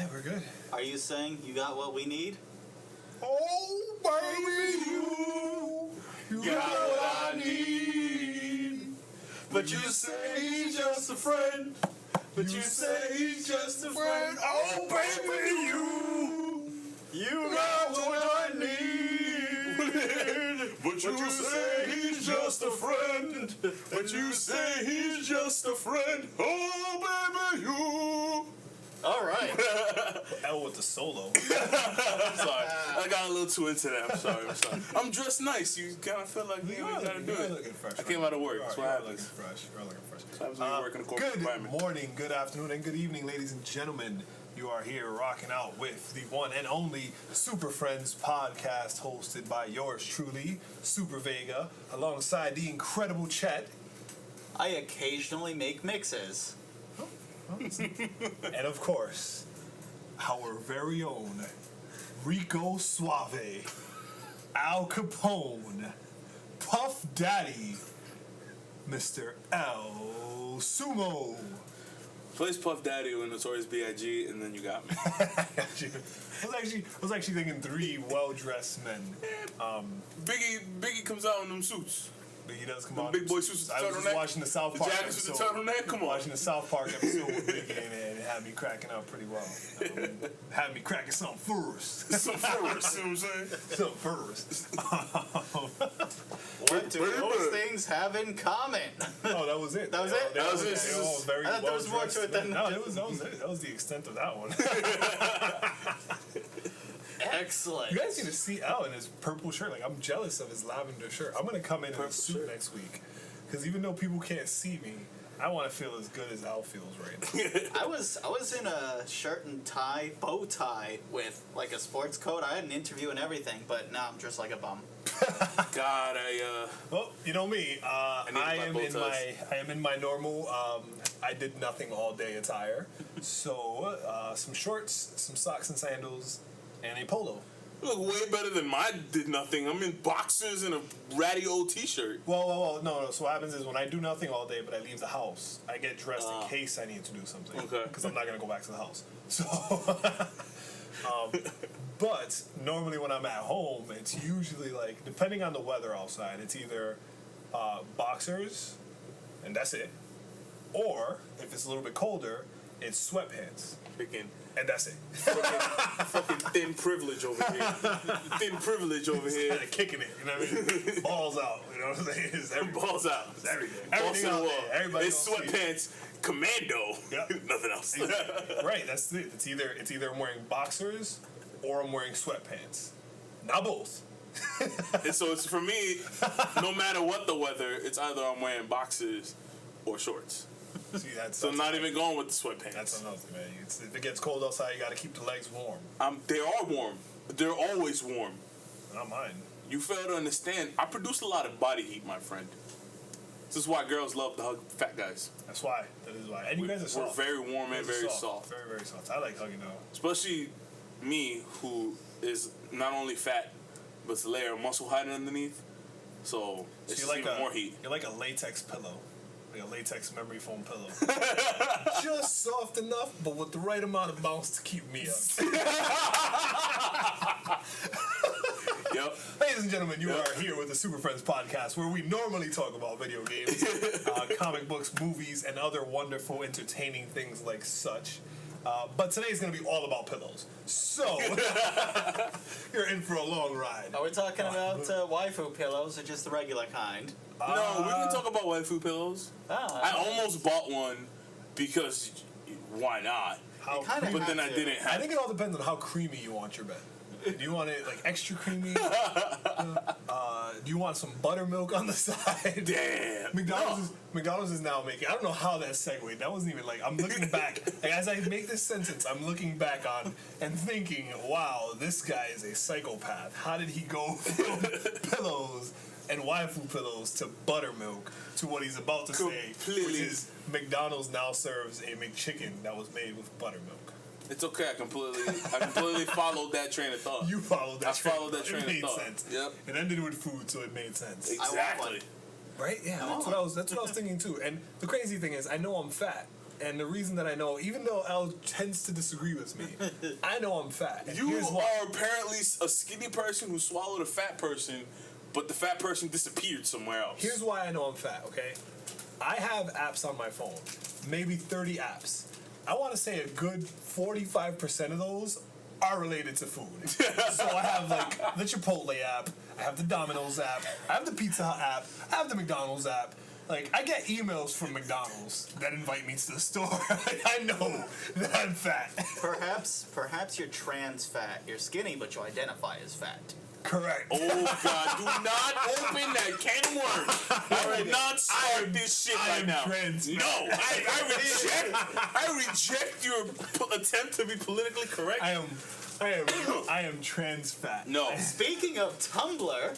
Yeah, we're good. Are you saying you got what we need? Oh, baby, you got what I need. But you say he's just a friend. But you say he's just a friend. Oh, baby, you got what I need. But you say he's just a friend. But you say he's just a friend. Oh, baby, you. All right. L with the solo. I'm sorry. I got a little too into that. I'm sorry. I'm dressed nice. You kind of feel like you gotta do it. Looking fresh. I came out of work. That's what happens. You're looking fresh. That's what happens when you work in a corporate environment. Good morning, good afternoon, and good evening, ladies and gentlemen. You are here rocking out with the one and only Super Friends podcast, hosted by yours truly, Super Vega, alongside the incredible Chet. I occasionally make mixes. And of course, our very own Rico Suave, Al Capone, Puff Daddy, Mr. L Sumo. Place Puff Daddy with Notorious B.I.G. and then you got me. I was actually thinking three well-dressed men. Biggie comes out in them suits. He does come on. Big boy suits with the I was just turtleneck. watching the South Park jackets with episode. the turtleneck. Come on. Watching the South Park episode with Biggie and it had me cracking up pretty well. Had me cracking something first. Some first, you know what I'm saying? Something first. What do those things have in common? Oh, that was it. That was it? That was it. They all very I thought there was more to it than No, that was it. That was the extent of that one. Excellent. You guys need to see Al in his purple shirt. Like, I'm jealous of his lavender shirt. I'm gonna come in a suit next week, because even though people can't see me, I want to feel as good as Al feels right now. I was in a shirt and tie, bow tie, with like a sports coat. I had an interview and everything, but now I'm dressed like a bum. God, Well, you know me. I bow am in my normal. I did nothing all day attire. So some shorts, some socks and sandals, and a polo. you look way better than my did nothing. I'm in boxers and a ratty old t-shirt. Well, no. So what happens is when I do nothing all day, but I leave the house, I get dressed in case I need to do something. Okay. Because I'm not gonna go back to the house. So, but normally when I'm at home, it's usually like, depending on the weather outside, it's either boxers, and that's it, or if it's a little bit colder, it's sweatpants, and that's it. Fucking thin privilege over here. Thin privilege over here. Kind of kicking it, you know what I mean? Balls out, you know what I'm saying? It's everything. Balls out. It's everything. Balls Everything to the out wall. there. Everybody It's gonna see it. sweatpants, commando. Yep. Nothing else. Right, that's it. It's either I'm wearing boxers or I'm wearing sweatpants. Not both. And so it's for me, no matter what the weather, it's either I'm wearing boxers or shorts. See, that's I'm not even going with the sweatpants. That's another thing, man. If it gets cold outside, you got to keep the legs warm. They are warm. They're always warm. Not mine. You fail to understand. I produce a lot of body heat, my friend. This is why girls love to hug fat guys. That's why. That is why. And you guys are soft. We're very warm and very soft. Very, very soft. I like hugging though. Especially me, who is not only fat, but it's a layer of muscle hiding underneath. So it's you're like even more heat. You're like a latex pillow. Like a latex memory foam pillow. Just soft enough, but with the right amount of bounce to keep me up. Yep. Ladies and gentlemen, you are here with the Super Friends podcast, where we normally talk about video games, comic books, movies, and other wonderful, entertaining things like such. But today's going to be all about pillows. So, you're in for a long ride. Are we talking about waifu pillows or just the regular kind? No, we're gonna talk about waifu pillows. I almost bought one because why not? But then I didn't have. I think it all depends on how creamy you want your bed. Do you want it like extra creamy? Do you want some buttermilk on the side? Damn. McDonald's is now making. I don't know how that segued. That wasn't even like. I'm looking back. Like, as I make this sentence, I'm looking back on and thinking, wow, this guy is a psychopath. How did he go from pillows and waifu pillows to buttermilk to what he's about to say, which is McDonald's now serves a McChicken that was made with buttermilk. It's okay. I completely followed that train of thought. You followed that. I followed that train of thought. It made sense. Yep. It ended with food, so it made sense. Exactly. Right? Yeah. That's what I was thinking too. And the crazy thing is, I know I'm fat, and the reason that I know, even though Al tends to disagree with me, I know I'm fat. And You here's why. are apparently a skinny person who swallowed a fat person, but the fat person disappeared somewhere else. Here's why I know I'm fat, okay? I have apps on my phone, maybe 30 apps. I want to say a good 45% of those are related to food. So I have like the Chipotle app, I have the Domino's app, I have the Pizza Hut app, I have the McDonald's app. Like, I get emails from McDonald's that invite me to the store. I know that I'm fat. Perhaps you're trans fat. You're skinny, but you identify as fat. Correct. Oh God! Do not open that can of worms. I will not start this shit right now. Trans No, I reject your attempt to be politically correct. I am trans fat. No. Speaking of Tumblr,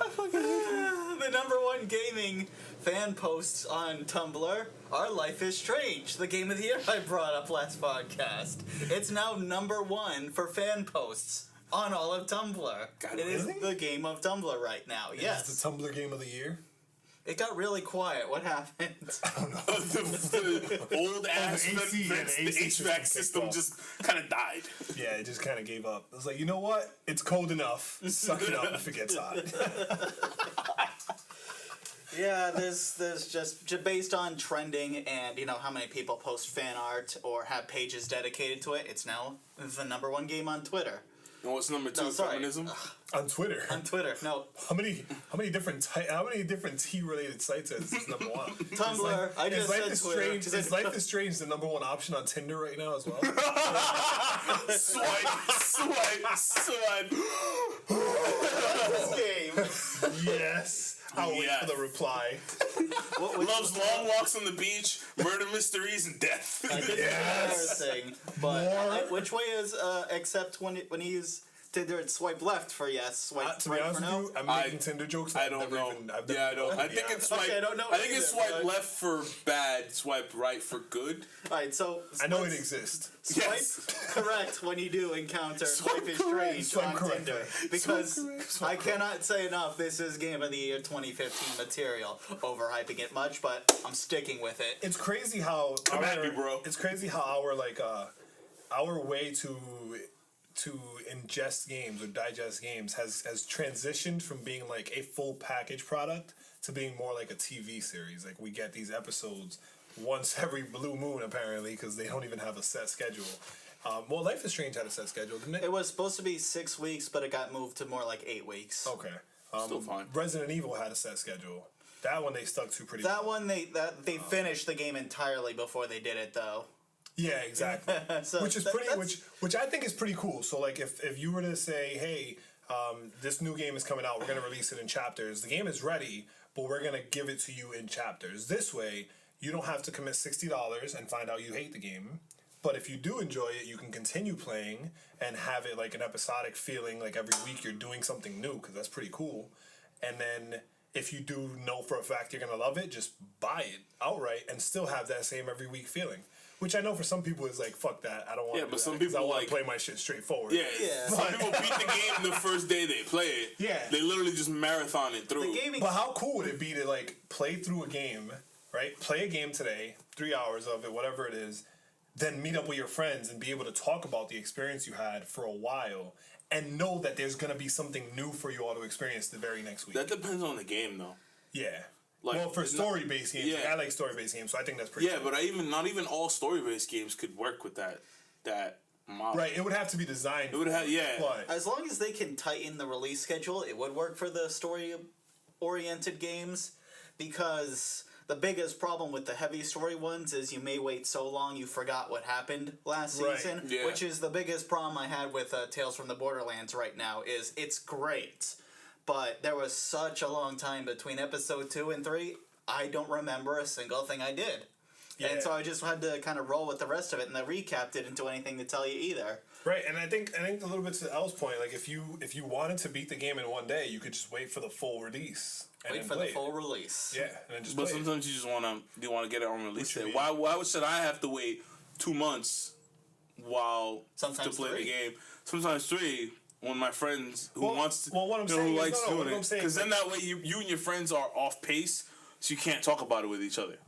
the #1 gaming fan posts on Tumblr are Life is Strange, the game of the year I brought up last podcast. It's now #1 for fan posts on all of Tumblr. It is the game of Tumblr right now. Yes. It's the Tumblr game of the year. It got really quiet. What happened? I don't know. the old ass the AC, the AC HVAC system just kind of died. Yeah, it just kind of gave up. I was like, you know what? It's cold enough. Suck it up if it gets hot. Yeah, there's just based on trending and how many people post fan art or have pages dedicated to it. It's now the #1 game on Twitter. And what's number 2? No, sorry. Feminism. On Twitter. On Twitter, no. How many different T-related sites is this #1? Tumblr. I just said Twitter. Is Life is Strange the #1 option on Tinder right now as well? Swipe. This game. Yes. I'll wait for the reply. Loves long walks on the beach, murder mysteries, and death. Yes. Embarrassing. But which way is except when you use Tinder, it's swipe left for yes, swipe To be right honest for with no. you, I'm making Tinder jokes. I don't know. I don't. I think it's swipe. Okay, I don't know I think it's either, swipe but- left for bad, swipe right for good. Alright, so I know it exists. Swipe Yes. correct when you do encounter Swipe Life is correct. Strange Swipe on correct. Tinder. Because I cannot say enough, this is Game of the Year 2015 material. Overhyping it much, but I'm sticking with it. It's crazy how Come at me, bro. It's crazy how our way to ingest games or digest games has transitioned from being like a full package product to being more like a TV series. Like, we get these episodes once every blue moon apparently because they don't even have a set schedule. Well, Life is Strange had a set schedule, didn't it? It was supposed to be 6 weeks, but it got moved to more like 8 weeks. Okay. Still fine. Resident Evil had a set schedule. That one they stuck to pretty That well. one, they finished the game entirely before they did it, though. Yeah, exactly. So which is which I think is pretty cool. So like if you were to say, hey, this new game is coming out, we're gonna release it in chapters. The game is ready, but we're gonna give it to you in chapters. This way, you don't have to commit $60 and find out you hate the game. But if you do enjoy it, you can continue playing and have it like an episodic feeling, like every week you're doing something new, because that's pretty cool. And then if you do know for a fact you're gonna love it, just buy it outright and still have that same every week feeling. Which I know for some people is like, fuck that, I don't want to do but that, some 'cause people I want like to play my shit straightforward. Yeah. Some people beat the game the first day they play it. Yeah. They literally just marathon it through. The gaming. But how cool would it be to like play through a game, right? Play a game today, 3 hours of it, whatever it is, then meet up with your friends and be able to talk about the experience you had for a while and know that there's going to be something new for you all to experience the very next week. That depends on the game, though. Yeah. Like, well, for story-based games, yeah. I like story-based games, so I think that's pretty cool. But not even all story-based games could work with that model. Right, it would have to be designed. It would have, yeah. But As long as they can tighten the release schedule, it would work for the story-oriented games, because the biggest problem with the heavy story ones is you may wait so long you forgot what happened last season, Yeah. which is the biggest problem I had with Tales from the Borderlands right now. Is it's great, but there was such a long time between episode 2 and 3, I don't remember a single thing I did. Yeah. And so I just had to kind of roll with the rest of it, and the recap didn't do anything to tell you either. right, and I think a little bit to El's point, like if you wanted to beat the game in one day, you could just wait for the full release. And Wait then for the play it. full release. Yeah, and then just But play it. sometimes you just want to get it on release What you day. mean? Why should I have to wait 2 months to Sometimes play 3. the game? Sometimes 3. When my friends who Well, wants to, what I'm who saying is- likes no, doing what I'm it, saying because is then that way you and your friends are off pace, so you can't talk about it with each other.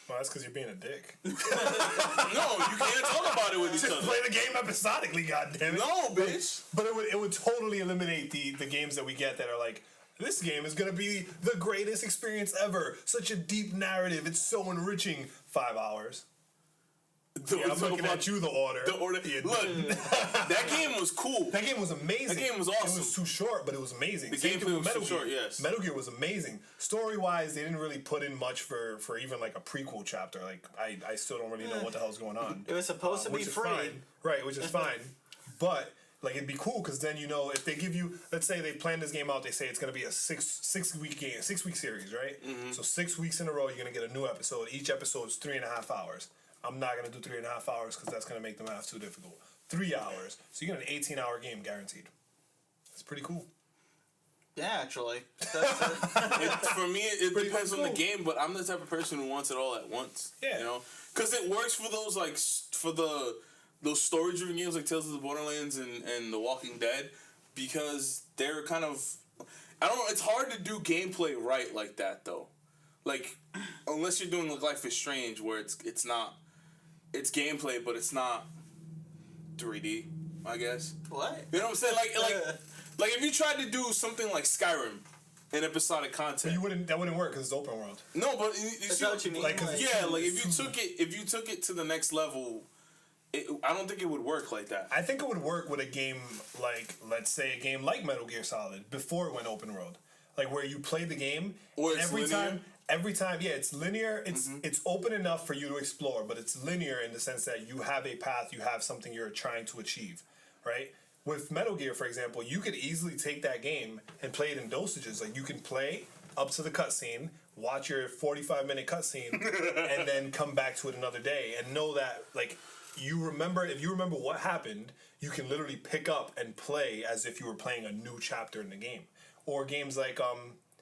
Well, that's because you're being a dick. No, you can't talk about it with each Just other. play the game episodically, goddammit. No, bitch. But it would totally eliminate the games that we get that are like, this game is going to be the greatest experience ever. Such a deep narrative. It's so enriching. 5 hours. I'm looking at you, The Order. The Order. Look, that game was cool. That game was amazing. That game was awesome. It was too short, but it was amazing. The Same gameplay thing with was Metal too Gear. short, yes. Metal Gear was amazing. Story-wise, they didn't really put in much for even like a prequel chapter. Like I still don't really know what the hell's going on. It was supposed to be free. Fine. Right, which is fine. But like it'd be cool because then if they give you, let's say they plan this game out, they say it's gonna be a six week game, 6 week series, right? Mm-hmm. So 6 weeks in a row, you're gonna get a new episode. Each episode is 3.5 hours. I'm not gonna do 3.5 hours because that's gonna make the math too difficult. 3 hours, so you get an 18-hour game guaranteed. That's pretty cool. Yeah, actually. For me, it depends on the cool. game, but I'm the type of person who wants it all at once. Yeah. You know, because it works for those those story-driven games like Tales of the Borderlands and The Walking Dead, because they're kind of, I don't know. It's hard to do gameplay right like that though. Like, unless you're doing like Life is Strange, where it's gameplay, but it's not 3D, I guess. What? You know what I'm saying? Like if you tried to do something like Skyrim in episodic content, That wouldn't work because it's open world. no, but you see what you mean? like if you took it to the next level, I don't think it would work like that. I think it would work with a game like, let's say, a game like Metal Gear Solid before it went open world, like where you play the game Or and it's every time, yeah, it's linear. It's Mm-hmm. it's open enough for you to explore, but it's linear in the sense that you have a path, you have something you're trying to achieve, right? With Metal Gear, for example, you could easily take that game and play it in dosages. Like you can play up to the cutscene, watch your 45-minute cutscene, and then come back to it another day, and know that like if you remember what happened, you can literally pick up and play as if you were playing a new chapter in the game. Or games like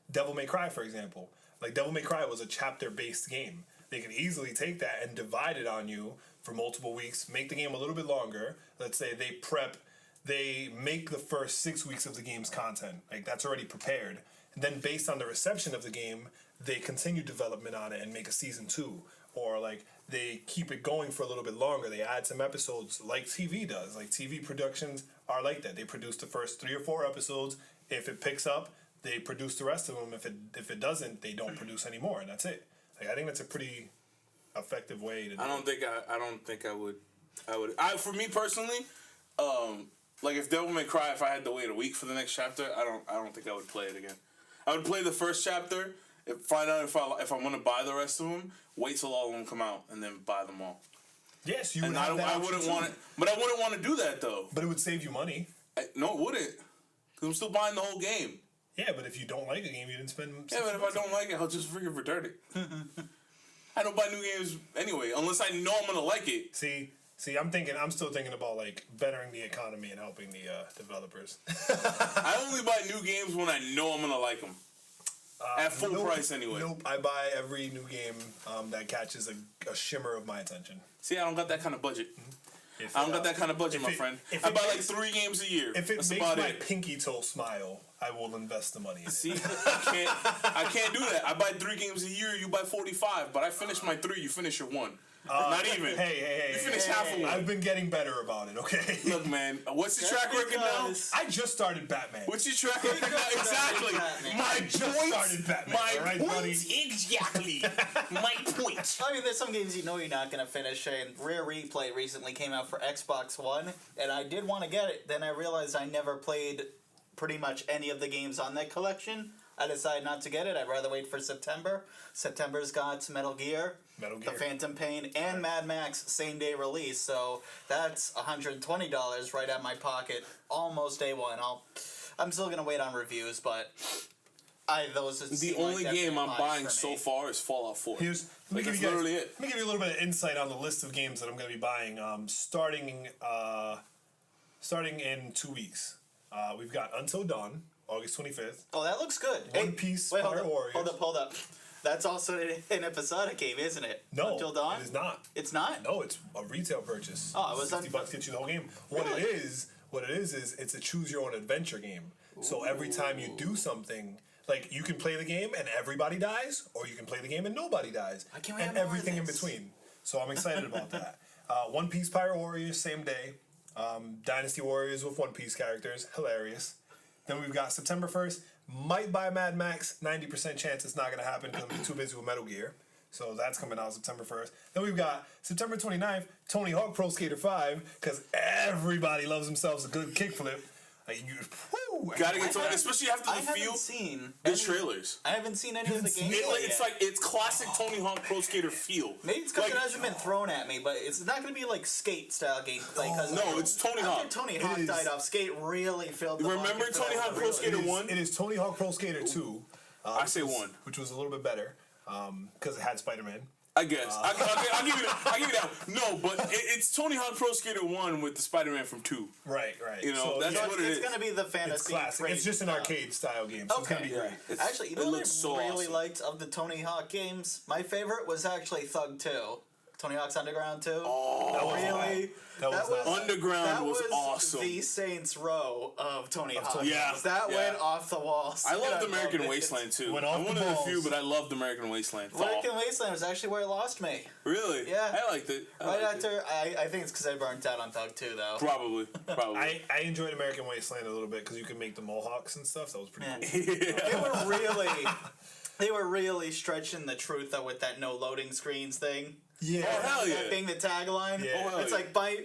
Devil May Cry, for example. Like Devil May Cry was a chapter-based game. They could easily take that and divide it on you for multiple weeks, make the game a little bit longer. Let's say they make the first 6 weeks of the game's content. Like that's already prepared. And then based on the reception of the game, they continue development on it and make a season 2. Or like they keep it going for a little bit longer. They add some episodes like TV does. Like TV productions are like that. They produce the first 3 or 4 episodes. If it picks up, they produce the rest of them. If it doesn't, they don't produce any more, and that's it. Like I think that's a pretty effective way to do I don't think I would. For me personally, like if Devil May Cry, if I had to wait a week for the next chapter, I don't think I would play it again. I would play the first chapter, find out if I want to buy the rest of them, wait till all of them come out, and then buy them all. Yes, you would And have that I option wouldn't too. want it, but I wouldn't want to do that though. But it would save you money. No, it wouldn't. Because I'm still buying the whole game. Yeah, but if you don't like a game, you didn't spend. Yeah, but if I don't like it, I'll just freaking return it. I don't buy new games anyway, unless I know I'm gonna like it. See, I'm still thinking about like bettering the economy and helping the developers. I only buy new games when I know I'm gonna like them. At full price anyway. Nope, I buy every new game that catches a shimmer of my attention. See, I don't got that kind of budget. If, I don't got that kind of budget, my friend. I buy like 3 games a year. If it That's makes about my it. pinky toe smile, I will invest the money in it. See, I can't do that. I buy 3 games a year. You buy 45, but I finish my 3. You finish your 1. Not even. Hey. You finish half of one. I've been getting better about it, okay? Look, man. What's your track record now? I just started Batman. What's your track record now? Exactly. My just started Batman, My alright, point. buddy? Exactly. My point. I mean, there's some games you know you're not going to finish, and Rare Replay recently came out for Xbox One, and I did want to get it. Then I realized I never played pretty much any of the games on that collection. I decided not to get it. I'd rather wait for September. September's got Metal Gear, The Phantom Pain, and Mad Max same-day release, so that's $120 right out my pocket, almost day one. I'm still going to wait on reviews, but The only game I'm buying so far is Fallout 4. That's literally it. Let me give you a little bit of insight on the list of games that I'm going to be buying. Starting in 2 weeks, we've got Until Dawn, August 25th. Oh, that looks good. One Piece Fire Warriors. Hold up. That's also an episodic game, isn't it? No, Until Dawn? it is not. It's not? No, it's a retail purchase. Oh, it was $60 gets you the whole game. Really? What it is it's a choose your own adventure game. So every time you do something, Like, you can play the game and everybody dies, or you can play the game and nobody dies. Why can't we and have more of everything in this? between. So I'm excited about that. One Piece Pirate Warriors, same day. Dynasty Warriors with One Piece characters, hilarious. Then we've got September 1st, might buy Mad Max, 90% chance it's not going to happen because I'm too busy with Metal Gear. So that's coming out September 1st. Then we've got September 29th, Tony Hawk Pro Skater 5, because everybody loves themselves a good kickflip. Like, Gotta get to it, especially after I the haven't feel. seen The any- trailers. I haven't seen any of the seen gameplay it? It's yet. like it's classic Tony Hawk Pro Skater feel. Maybe it's because like- it hasn't been thrown at me, but it's not going to be like skate style gameplay. Cause No, it's Tony after Hawk. Tony Hawk is. died off, skate really filled the Remember bucket for Tony that Hawk one, Pro really. Skater 1? It is Tony Hawk Pro Skater 2. I say 1. Which was a little bit better because it had Spider-Man. I guess. I'll give you that. I'll give you that. No, but it's Tony Hawk Pro Skater 1 with the Spider-Man from 2. Right. You know, So, that's yeah, what it It's is. going to be the fantasy. it's classic. It's just an arcade style game, so it's gonna be Okay. great. It's- Actually, you it know what I looks so really awesome. liked of the Tony Hawk games? My favorite was actually Thug 2. Tony Hawk's Underground 2. Oh, really? That was not- Underground that was awesome. The Saints Row of Tony Hawk. Tony Yeah, games. That yeah. went off the walls. I loved And American loved it. Wasteland too. Went off I'm the one of the balls. few, but I loved American Wasteland. American Wasteland was actually where it lost me. Really? Yeah. I liked it. I Right liked it. after, I think it's because I burnt out on Thug 2, though. Probably. I enjoyed American Wasteland a little bit because you could make the Mohawks and stuff. That was pretty Man. cool. They were really stretching the truth though with that no loading screens thing. Yeah. Oh, hell yeah. That being the tagline. Yeah. Oh, hell It's yeah. like by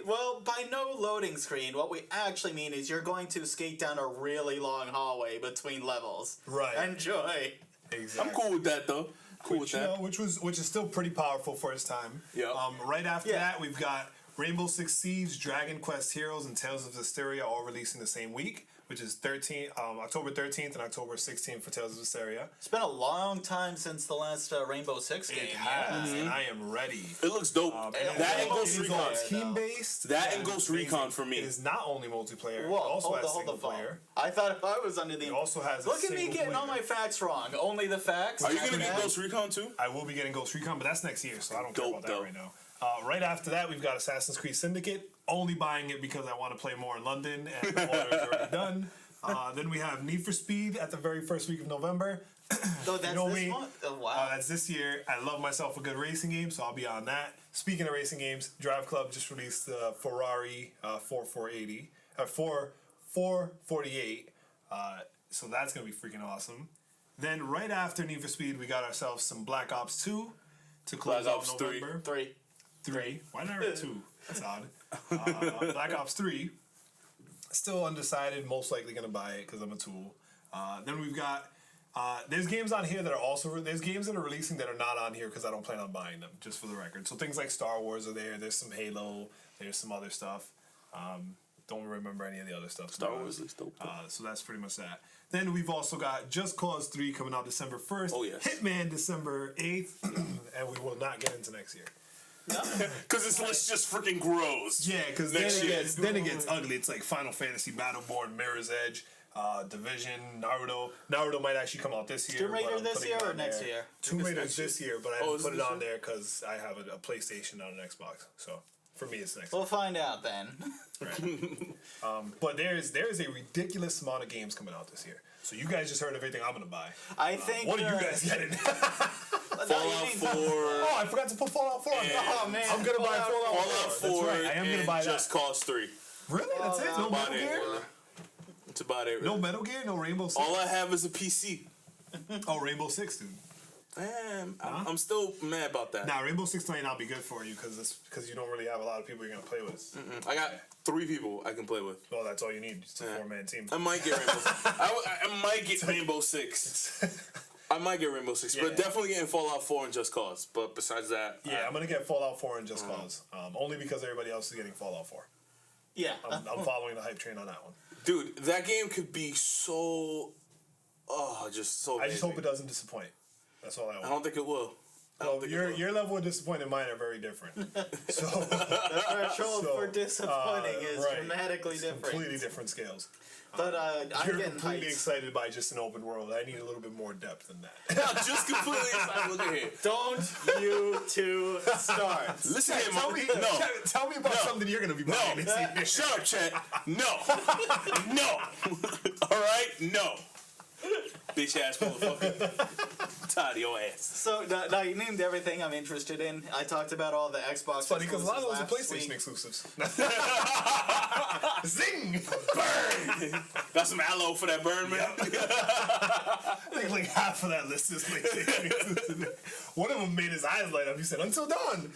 no loading screen, what we actually mean is you're going to skate down a really long hallway between levels. Right. Enjoy. Exactly. I'm cool with that though. Cool with You that. know, which is still pretty powerful for its time. Yeah. Right after Yeah. that, we've got Rainbow Six Siege, Dragon Quest Heroes, and Tales of Hysteria all releasing the same week, which is October 13th and October 16th for Tales of Hysteria. It's been a long time since the last Rainbow Six game. It has, Yeah. and I am ready. It looks dope. And that and all Ghost these Recon. are- Team based. That and Ghost Recon for me. It is not only multiplayer. Whoa, it also hold has the single phone. player. I thought I was under the. It also has. Look a at me single getting all player. my facts wrong. Only the facts. Are you gonna After get that- Ghost Recon too? I will be getting Ghost Recon, but that's next year, so I don't care Dope, about that though. right now. Right after that, we've got Assassin's Creed Syndicate. Only buying it because I want to play more in London, and the order is already done. Then we have Need for Speed at the very first week of November. Oh, that's know this me. month? Oh, wow. That's this year. I love myself a good racing game, so I'll be on that. Speaking of racing games, Drive Club just released the Ferrari 448. So that's going to be freaking awesome. Then right after Need for Speed, we got ourselves some Black Ops 2 to close Black out Ops 3. November. 3. Why not 2? That's odd. Black Ops 3. Still undecided. Most likely going to buy it because I'm a tool. Then we've got... there's games on here that are also... There's games that are releasing that are not on here because I don't plan on buying them, just for the record. So things like Star Wars are there. There's some Halo. There's some other stuff. Don't remember any of the other stuff. Star Wars looks dope. So that's pretty much that. Then we've also got Just Cause 3 coming out December 1st. Oh, yes. Hitman December 8th. And we will not get into next year. Because this list just freaking grows. Yeah, because then, Next year. then it gets ugly. It's like Final Fantasy, Battleborn, Mirror's Edge, Division, Naruto. Naruto might actually come out this year. Tomb but Raider I'm this putting year it or on next there. year? Tomb it's Raider's next year. this year, but I Oh, haven't is put it it this on year? there because I have a PlayStation on an Xbox. So for me, it's next. We'll find out then. But there is a ridiculous amount of games coming out this year. So you guys just heard everything I'm gonna buy. I think. What are you guys getting? Fallout 4. Oh, I forgot to put Fallout 4 on there. Oh man. I'm gonna buy Fallout 4. Fallout 4 That's right. I am gonna and buy that. Just Cause 3. Really? That's it? No About Metal it. Gear? It's about it. No Metal Gear? No Rainbow Six? All I have is a PC. Oh, Rainbow Six, dude. Man, I'm still mad about that. Nah, Rainbow Six might not be good for you because you don't really have a lot of people you're gonna play with. I got 3 people I can play with. Well, that's all you need. It's a 4-man team. I might get Rainbow Six. I might get Rainbow Six. I might get Rainbow Six, Yeah. but definitely getting Fallout 4 and Just Cause. But besides that, Yeah, I'm gonna get Fallout 4 and Just Cause. Only because everybody else is getting Fallout 4. Yeah. I'm following the hype train on that one. dude, that game could be so, just so. I just amazing. hope it doesn't disappoint. That's all I I want. don't think it will. I don't Well, think it will. your level of disappointment and mine are very different. So The threshold So, for disappointing is right. dramatically different. completely different scales. But I'm You're getting completely hyped. excited by just an open world. I need a little bit more depth than that. No, just completely excited. Look at here. Don't you two start. Listen here, Tell Mom. me, No. tell me about something you're gonna be buying this year. No. Shut up, Chet. No. No. All right? No. Bitch ass motherfucker. Tired of your ass. So now you named everything I'm interested in. I talked about all the Xbox. It's funny because a lot of those are exclusives last PlayStation week. exclusives. Zing! Burn. Got some aloe for that burn, man. I think like half of that list is PlayStation exclusive. One of them made his eyes light up. He said, "Until dawn."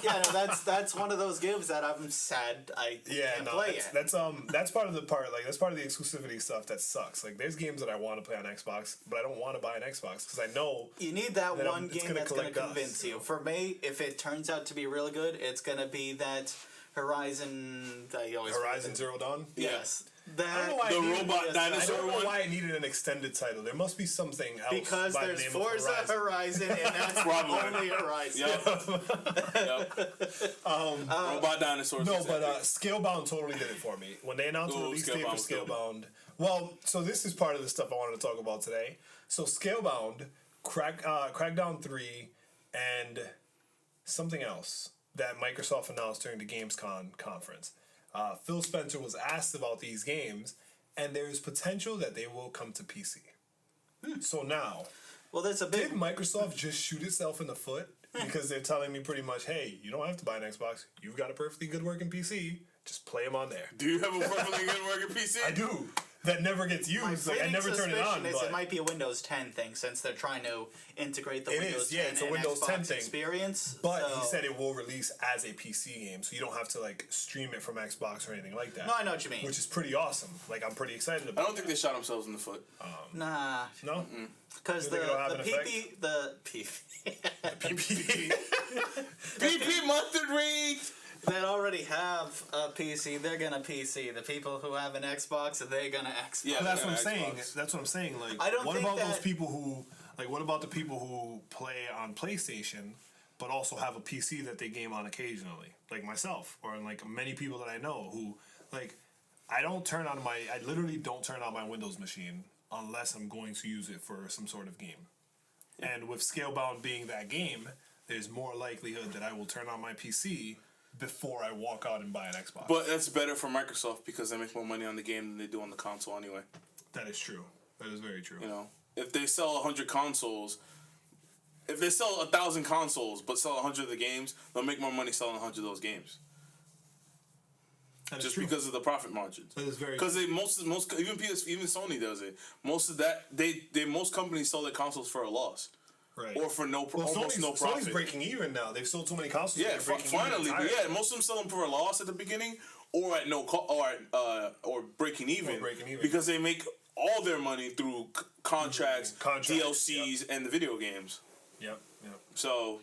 Yeah, no, that's one of those games that I'm sad I can't play it. that's part of the part. Like that's part of the exclusivity stuff that sucks. Like there's games that I want to play on Xbox, but I don't want to buy an Xbox because I know You need that Then one it's game gonna that's going to collect convince dust, you. For me, if it turns out to be really good, it's going to be that Horizon. I always Horizon Zero Dawn. Yes. I don't know why The it needed- robot Yes, I dinosaur don't know one. why it needed an extended title. There must be something else. Because by the there's name of Forza Horizon, and that's Probably. the only Horizon. Yep. Robot dinosaurs. No, exactly. but Scalebound totally did it for me. When they announced the Ooh, release date for Scalebound was good. Scalebound, well, so this is part of the stuff I wanted to talk about today. So Scalebound, Crackdown 3, and something else that Microsoft announced during the Gamescom conference. Phil Spencer was asked about these games, and there is potential that they will come to PC. So now, Well, that's a did big. Microsoft just shoot itself in the foot? Because they're telling me pretty much, hey, you don't have to buy an Xbox. You've got a perfectly good working PC. Just play them on there. Do you have a perfectly good working PC? I do. That never gets My used. Like I never turn it on. suspicion is But it might be a Windows 10 thing since they're trying to integrate the It Windows is, yeah, 10 it's a and Windows Xbox 10 thing. experience. But so- he said it will release as a PC game, so you don't have to like stream it from Xbox or anything like that. No, I know what you mean. Which is pretty awesome. Like I'm pretty excited I about. don't think they shot themselves in the foot. Nah, No. because You the think it'll have an PP, the PP PPP. BP mustard reads. that already have a PC, they're gonna PC. The people who have an Xbox, they're gonna Xbox. Yeah. That's what I'm Xbox. saying. That's what I'm saying. Like, I don't what think about those that- people who like? What about the people who play on PlayStation, but also have a PC that they game on occasionally, like myself, or like many people that I know who like. I literally don't turn on my Windows machine unless I'm going to use it for some sort of game. And with Scalebound being that game, there's more likelihood that I will turn on my PC before I walk out and buy an Xbox. But that's better for Microsoft because they make more money on the game than they do on the console anyway. that is true. That is very true. You know, if they sell 100 consoles, if they sell 1,000 consoles but sell 100 of the games, they'll make more money selling 100 of those games. That is Just true. because of the profit margins. That is very Because most even even Sony does it. Most of that most companies sell their consoles for a loss right. or for almost no profit. Sony's breaking even now. They've sold so many consoles. Yeah, they're breaking even finally. But entirely. yeah, most of them sell them for a loss at the beginning, or at no or breaking even. Or breaking even. Because they make all their money through contracts, Contracts, DLCs, and the video games. Yep. So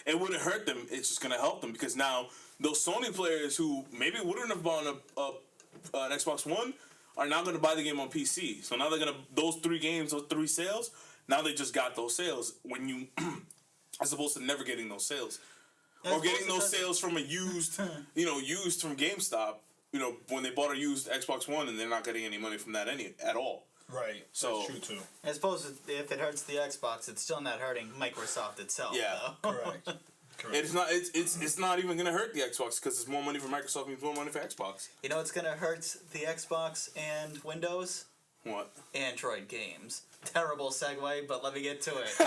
it wouldn't hurt them. It's just gonna help them because now those Sony players who maybe wouldn't have bought an Xbox One are now gonna buy the game on PC. So now they're gonna those 3 games, those 3 sales. Now they just got those sales when you, as opposed to never getting those sales. Or getting those sales from a used, used from GameStop, when they bought a used Xbox One and they're not getting any money from that at all. Right. So- That's true too. I suppose if it hurts the Xbox, it's still not hurting Microsoft itself. Yeah. though. Correct. It's not. It's not even gonna hurt the Xbox because it's more money for Microsoft means more money for Xbox. You know what's gonna hurt the Xbox and Windows? What? Android games. Terrible segue, but let me get to it. So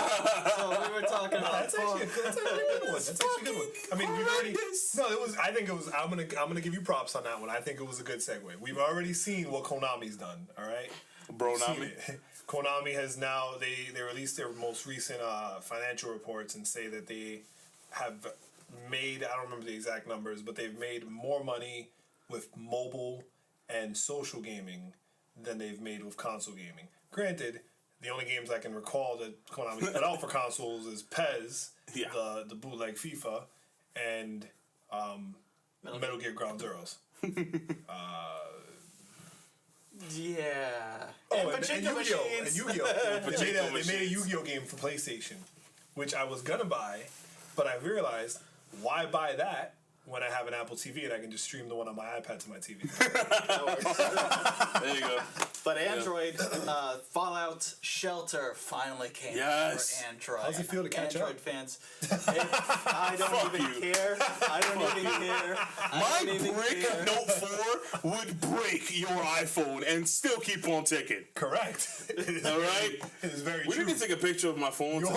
we were talking about That's actually a good one. That's actually a good one. I mean, we've already. No, it was. I think it was. I'm gonna give you props on that one. I think it was a good segue. We've already seen what Konami's done. All right. Bro, We've seen Nami. it. Konami has now they released their most recent financial reports and say that they have made, I don't remember the exact numbers, but they've made more money with mobile and social gaming than they've made with console gaming. Granted, the only games I can recall that Konami put out for consoles is PES, Yeah. the bootleg FIFA, and Metal Gear Ground Zeroes. Yeah. Oh, and Pachinko Yu-Gi-Oh! machines. And Yu-Gi-Oh! They made a machines. Yu-Gi-Oh! Game for PlayStation, which I was gonna buy, but I realized, why buy that when I have an Apple TV and I can just stream the one on my iPad to my TV. There you go. But Android, Fallout Shelter finally came Yes. for Android. How's it feel to catch Android up? fans. I don't Fuck even you. care. I don't even care. My brick Note 4 would break your iPhone and still keep on ticking. Correct. All right? It is very We true. need to take a picture of my phone Your-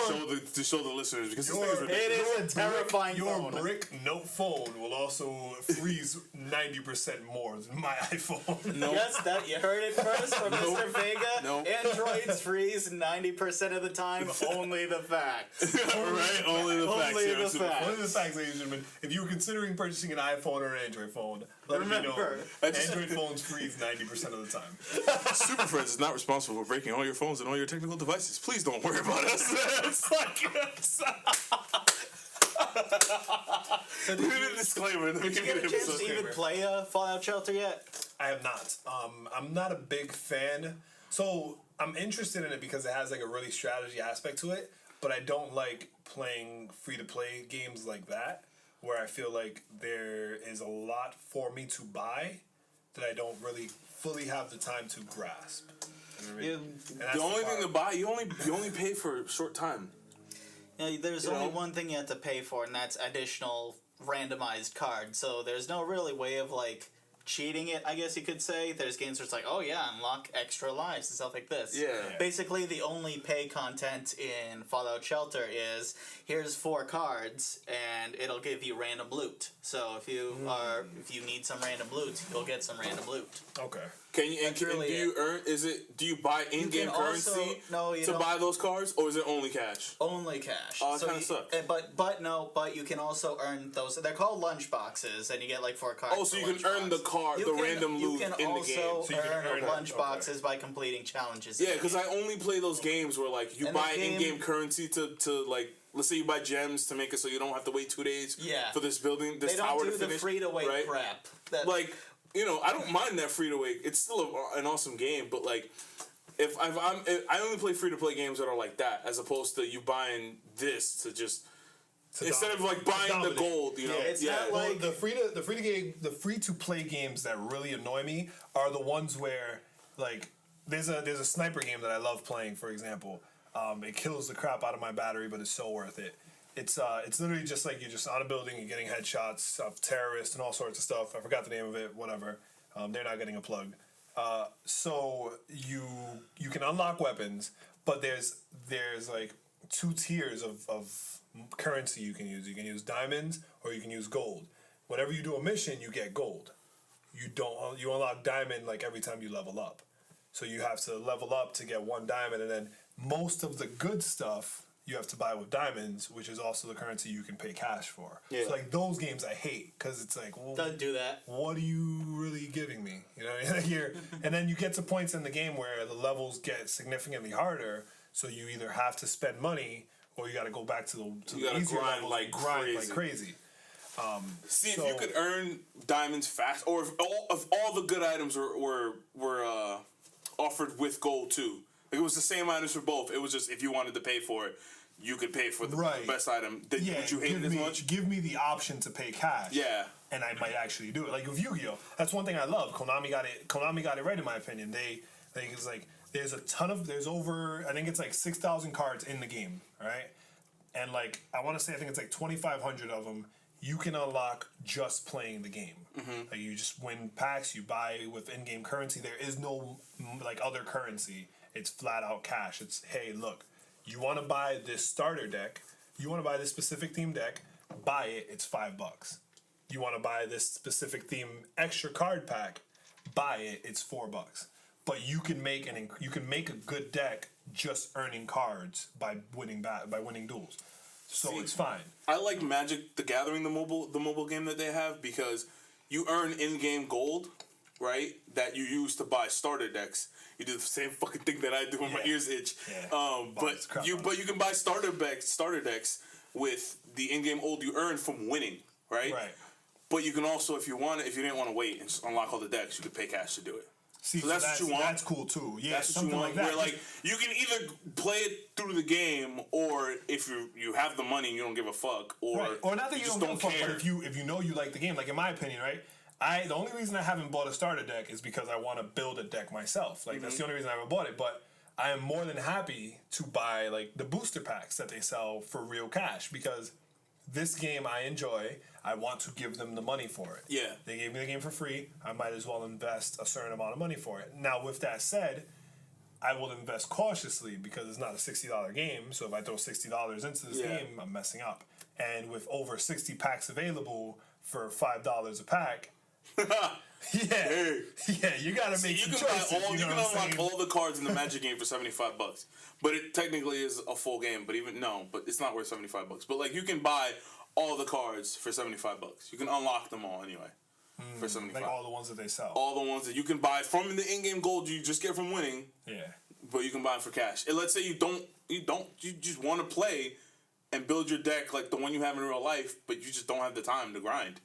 to show the listeners because this Your- thing is ridiculous. It is a terrifying Your phone. brick Note phone will also freeze 90% more than my iPhone. Nope. Yes, that you heard it first from Mr. Vega. Nope. Androids freeze 90% of the time. Only the facts. Right? Only the facts. Only here. the facts. One of the facts, ladies and gentlemen, if you were considering purchasing an iPhone or an Android phone, let me know. Remember, Android phones freeze 90% of the time. Super Friends is not responsible for breaking all your phones and all your technical devices. Please don't worry about us. It's like so we need a disclaimer in the did you beginning get of a the chance to episode. even play Fallout Shelter yet? I have not. I'm not a big fan. So I'm interested in it because it has like a really strategy aspect to it, but I don't like playing free-to-play games like that, where I feel like there is a lot for me to buy that I don't really fully have the time to grasp. You know what I mean? And that's The only thing to part. buy, you only pay for a short time. There's You only know? one thing you have to pay for, and that's additional randomized cards. So there's no really way of like cheating it, I guess you could say. There's games where it's like, oh yeah, unlock extra lives and stuff like this. Yeah. Basically, the only pay content in Fallout Shelter is here's 4 cards, and it'll give you random loot. So if you need some random loot, you'll get some random loot. Okay. Can you and do really you earn? Do you buy in-game can also- currency no, you to don't. buy those cards, or is it only cash? Only cash. Oh, that kinda you- sucks. But you can also earn those. They're called lunch boxes, and you get like 4 cards. Oh, so for you can earn the lunchbox. card, You the can- random loot You can in the also game. So you can earn earn it, lunch okay. boxes by completing challenges. Yeah, because I only play those games where like you And the buy game- in-game currency to like. Let's say you buy gems to make it so you don't have to wait 2 days Yeah. for this building, this They don't tower do to the finish. free-to-wait right? crap. That, Like, I don't mind that free to wait. It's still an awesome game, but like, if I only play free to play games that are like that, as opposed to you buying this to just instead of like buying the dominate. gold. You know, it's not Well, like- the free to play games that really annoy me are the ones where like there's a sniper game that I love playing. For example, it kills the crap out of my battery, but it's so worth it. It's literally just like you're just on a building, you're getting headshots of terrorists and all sorts of stuff. I forgot the name of it. Whatever. They're not getting a plug. So you can unlock weapons, but there's like 2 tiers of currency you can use. You can use diamonds or you can use gold. Whenever you do a mission, you get gold. You unlock diamond like every time you level up. So you have to level up to get 1 diamond, and then most of the good stuff you have to buy with diamonds, which is also the currency you can pay cash for. Yeah. So like those games I hate because it's like, well, Don't do that. what are you really giving me? You know, and then you get to points in the game where the levels get significantly harder. So you either have to spend money or you got to go back to You the gotta easier grind levels like and grind like crazy. crazy. See, So- if you could earn diamonds fast, or if all the good items were offered with gold too, like it was the same items for both. It was just if you wanted to pay for it, you could pay for the Right. best item. Would you hate it as much? Give me the option to pay cash. Yeah. And I might actually do it. Like with Yu-Gi-Oh, that's one thing I love. Konami got it right in my opinion. It's like there's over, I think it's like 6,000 cards in the game, right? And like I want to say I think it's like 2,500 of them you can unlock just playing the game. Mm-hmm. Like you just win packs, you buy with in-game currency. There is no like other currency. It's flat out cash. It's hey, look, you want to buy this starter deck, you want to buy this specific theme deck, buy it. It's $5. You want to buy this specific theme extra card pack, buy it. It's $4. But you can make a good deck just earning cards by winning duels. So See, it's fine. I like Magic the Gathering, the mobile game that they have, because you earn in-game gold, right? That you use to buy starter decks. You do the same fucking thing that I do when my Yeah. ears itch. Yeah. But you can buy starter decks with the in-game gold you earn from winning, right? Right. But you can also, if you didn't want to wait and just unlock all the decks, you could pay cash to do it. See, So that's what you want? That's cool too. Yeah, That's what something you want. like that. Where like you can either play it through the game, or if you have the money and you don't give a fuck, or Right. Or not that you just don't give a fuck, care. but if you know you like the game, like in my opinion, right? The only reason I haven't bought a starter deck is because I want to build a deck myself. Like that's the only reason I haven't bought it. But I am more than happy to buy like the booster packs that they sell for real cash because this game I enjoy. I want to give them the money for it. Yeah. They gave me the game for free. I might as well invest a certain amount of money for it. Now, with that said, I will invest cautiously because it's not a $60 game. So if I throw $60 into this game, I'm messing up. And with over 60 packs available for $5 a pack, you gotta make some choices. You can unlock all the cards in the Magic game for $75, but it technically is a full game. But it's not worth $75. But like you can buy all the cards for $75. You can unlock them all anyway for $75. Like all the ones that they sell. All the ones that you can buy from the in-game gold you just get from winning. Yeah. But you can buy them for cash. And let's say you just want to play and build your deck like the one you have in real life, but you just don't have the time to grind.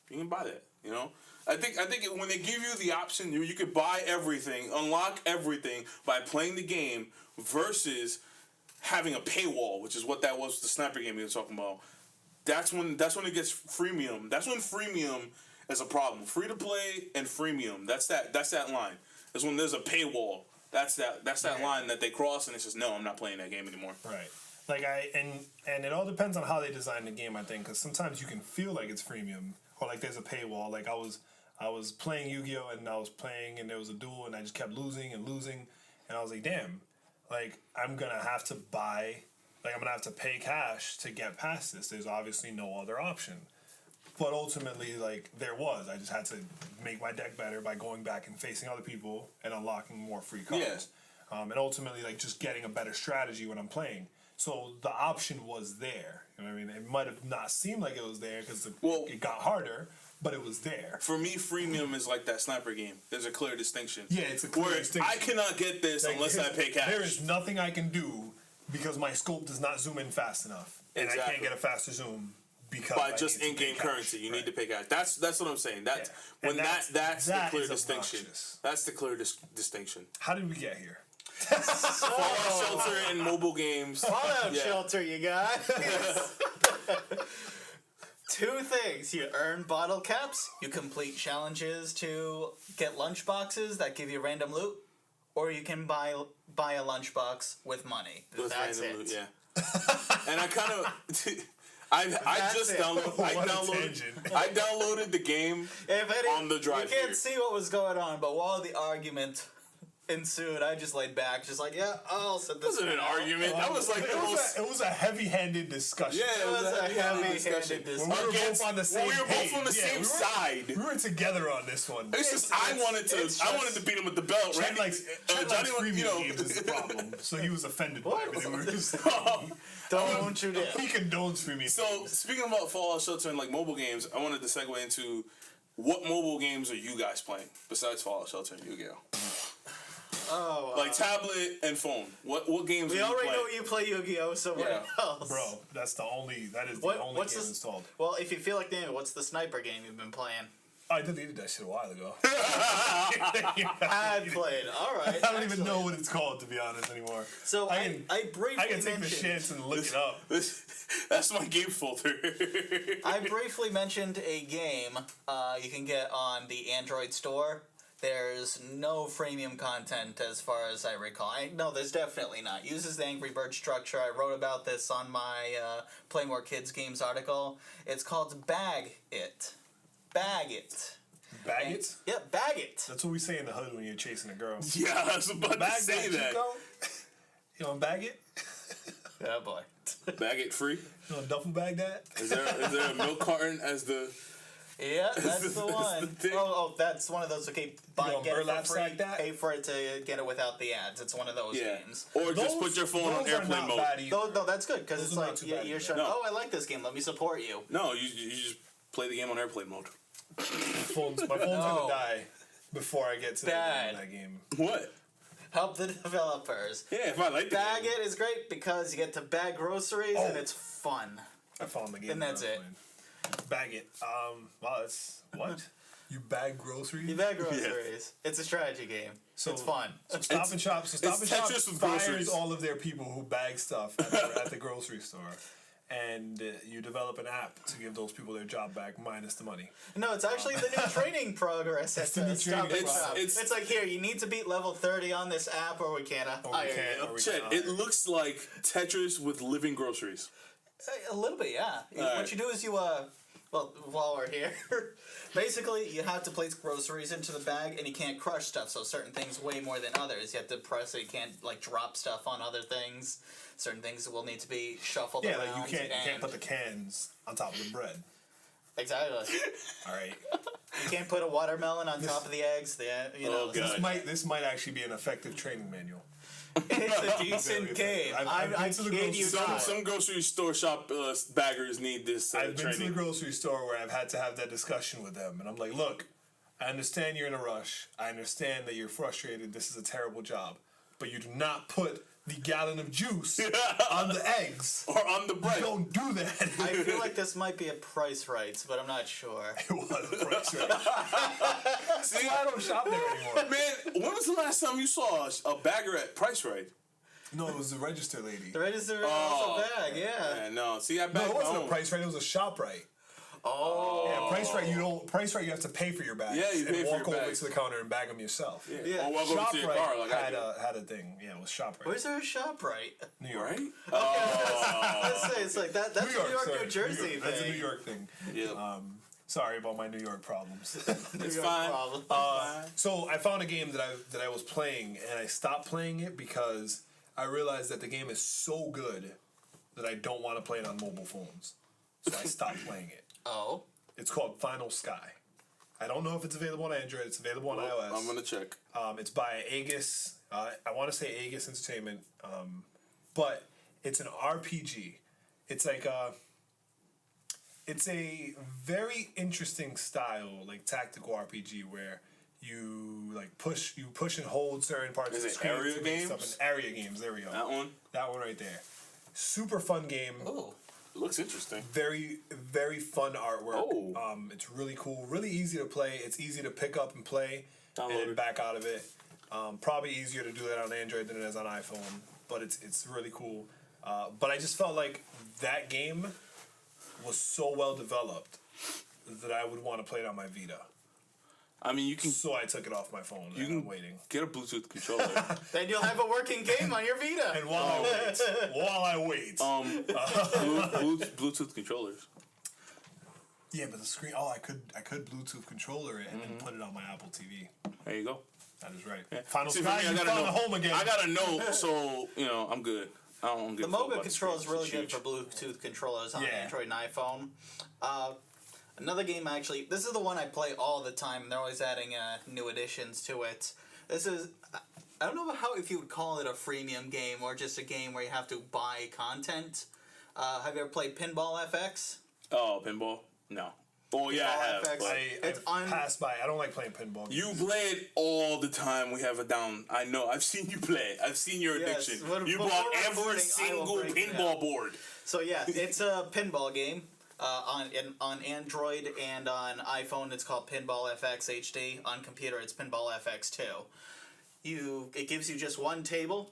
You can buy that. You know. I think when they give you the option, you could buy everything, unlock everything by playing the game versus having a paywall, which is what that was with the sniper game you were talking about. That's when it gets freemium. That's when freemium is a problem. Free to play and freemium. That's that line. That's when there's a paywall. That's that line that they cross and it says no, I'm not playing that game anymore. Right. Like and it all depends on how they design the game, I think, because sometimes you can feel like it's freemium or like there's a paywall. Like I was playing Yu-Gi-Oh and I was playing and there was a duel and I just kept losing and I was like, damn, like I'm gonna have to buy. Like, I'm going to have to pay cash to get past this. There's obviously no other option. But ultimately, like, there was. I just had to make my deck better by going back and facing other people and unlocking more free cards. Yeah. And ultimately, like, just getting a better strategy when I'm playing. So the option was there. You know what I mean? It might have not seemed like it was there because it got harder, but it was there. For me, freemium is like that sniper game. There's a clear distinction. Yeah, it's a clear distinction. I cannot get this like, unless I pay cash. There is nothing I can do because my scope does not zoom in fast enough, and I can't get a faster zoom because by just in-game currency. You need to pay cash. That's what I'm saying. That's the clear distinction. That's the clear distinction. How did we get here? Fallout Shelter and mobile games. Fallout Shelter, you guys. Two things. You earn bottle caps. You complete challenges to get lunch boxes that give you random loot. Or you can buy a lunchbox with money. That's it. Loot, yeah. And I kind of, I downloaded the game on the drive. You can't see what was going on, but while the argument ensued, I just laid back, just like, I'll set this. It wasn't an argument. That was like it was a heavy-handed discussion. Yeah, it was a heavy-handed discussion. We were both on the same we were both on the same side. We were together on this one. It's just I wanted to beat him with the belt. Chad likes freemium games is the problem, so he was offended by everything we were saying. Don't you dare. He condones freemium. So speaking about Fallout Shelter and like mobile games, I wanted to segue into what mobile games are you guys playing besides Fallout Shelter and Yu-Gi-Oh? Like tablet and phone. What games? We already know you play Yu-Gi-Oh. So what else? Bro, that is the only game installed. Well, if you feel like naming, what's the sniper game you've been playing? I deleted that shit a while ago. Had played. All right. I don't even know what it's called, to be honest, anymore. So I briefly I can take the chance and look it up. That's my game folder. I briefly mentioned a game you can get on the Android store. There's no freemium content as far as I recall. No, there's definitely not. Uses the Angry Bird structure. I wrote about this on my Play More Kids Games article. It's called Bag It. Bag It. Bag it? Yep, bag it. That's what we say in the hood when you're chasing a girl. Yeah, I was about to say that. You want to bag it? Oh boy. Bag it free? You want to duffel bag that? Is there a milk carton as the... Yeah, that's the one. That's one of those. Okay, get it for free, pay for it to get it without the ads. It's one of those games. Or just put your phone on airplane mode. No, that's good because it's like you're showing. No. Oh, I like this game. Let me support you. No, you just play the game on airplane mode. My phone's gonna die before I get to the end of that game. What? Help the developers. Yeah, if I like the Bag It is great because you get to bag groceries and it's fun. I found the game. And that's it. Bag it. Wow, that's what? You bag groceries. You bag groceries. It's a strategy game. So- it's fun. Stop and Shop. So Stop and it's Shop Tetris with fires groceries. all of their people who bag stuff at the grocery store, and you develop an app to give those people their job back minus the money. No, it's actually the new training progress at the new Stop training and Shop. progress. It's like, here, you need to beat level 30 on this app or we can't hire you. or we Chet, can't it hire. looks like Tetris with living groceries. A little bit, yeah. Alright. What you do is you, well, while we're here, basically you have to place groceries into the bag and you can't crush stuff, so certain things weigh more than others. You have to press it, you can't, like, drop stuff on other things. Certain things will need to be shuffled Yeah, around. like you can't and- put the cans on top of the bread. Exactly. All right. You can't put a watermelon on top of the eggs. You know, Oh, God. This might actually be an effective training manual. it's a decent game. I've been I to the kid grocery you store. not. Some grocery store shop baggers need this I've been to the training. grocery store where I've had to have that discussion with them, and I'm like, look, I understand you're in a rush. I understand that you're frustrated. This is a terrible job, but you do not put the gallon of juice on the eggs. Or on the bread. You don't do that. I feel like this might be a price rights, but I'm not sure. It was a price right. See, I don't shop there anymore. Man, when was the last time you saw a bagger at Price Right? No, it was the register lady. The register Oh, also bag, yeah. Yeah, no. See, I No, bagged it my wasn't a own. price right. It was a shop right. Oh. Yeah, price right. You have to pay for your bags. Yeah, you pay and for walk your over bags. to the counter and bag them yourself. Yeah. Or welcome to your car, like I had do. had a thing. Yeah, it was shop right. Where's there a shop right? New York. Right? Let's say it's like that. That's a New York, sorry. New Jersey thing. That's a New York thing. Yeah. Sorry about my New York problems. It's York fine. problem. So I found a game that I was playing, and I stopped playing it because I realized that the game is so good that I don't want to play it on mobile phones. So I stopped playing it. Oh. It's called Final Sky. I don't know if it's available on Android. It's available on iOS. I'm gonna check. It's by Aegis. I want to say Aegis Entertainment, but it's an RPG. It's like it's a very interesting style, like tactical RPG, where you push and hold certain parts Is of the it screen. area to make games? stuff. And area games. There we go. That one right there. Super fun game. Ooh. looks interesting. Very, very fun artwork. Oh. It's really cool. Really easy to play. It's easy to pick up and play and Download then it. back out of it. Probably easier to do that on Android than it is on iPhone, but it's really cool. But I just felt like that game was so well developed that I would want to play it on my Vita. I mean, you can So I took it off my phone and I'm waiting. get a Bluetooth controller. Then you'll have a working game on your Vita. And while I wait, Bluetooth controllers. yeah, but the screen. Oh, I could Bluetooth controller it and then put it on my Apple TV. There you go. That is right. Final See, for Sky, me, you found a home again. I got a note, so I'm good. I don't The give a fuck mobile about control is screen. really It's good huge. for Bluetooth controllers on Yeah. Android and iPhone. Another game, actually, this is the one I play all the time. They're always adding new additions to it. This is, I don't know if you would call it a freemium game or just a game where you have to buy content. Have you ever played Pinball FX? Oh, pinball? No. Oh yeah, I have. FX. But It's I on- passed by. I don't like playing pinball games. you play it all the time. We have it down. I know. I've seen you play it. I've seen your Yes, addiction. but You before bought recording, every I will single break it pinball down. board. So yeah, it's a pinball game. On Android and on iPhone, it's called Pinball FX HD. On computer, it's Pinball FX 2. It gives you just one table.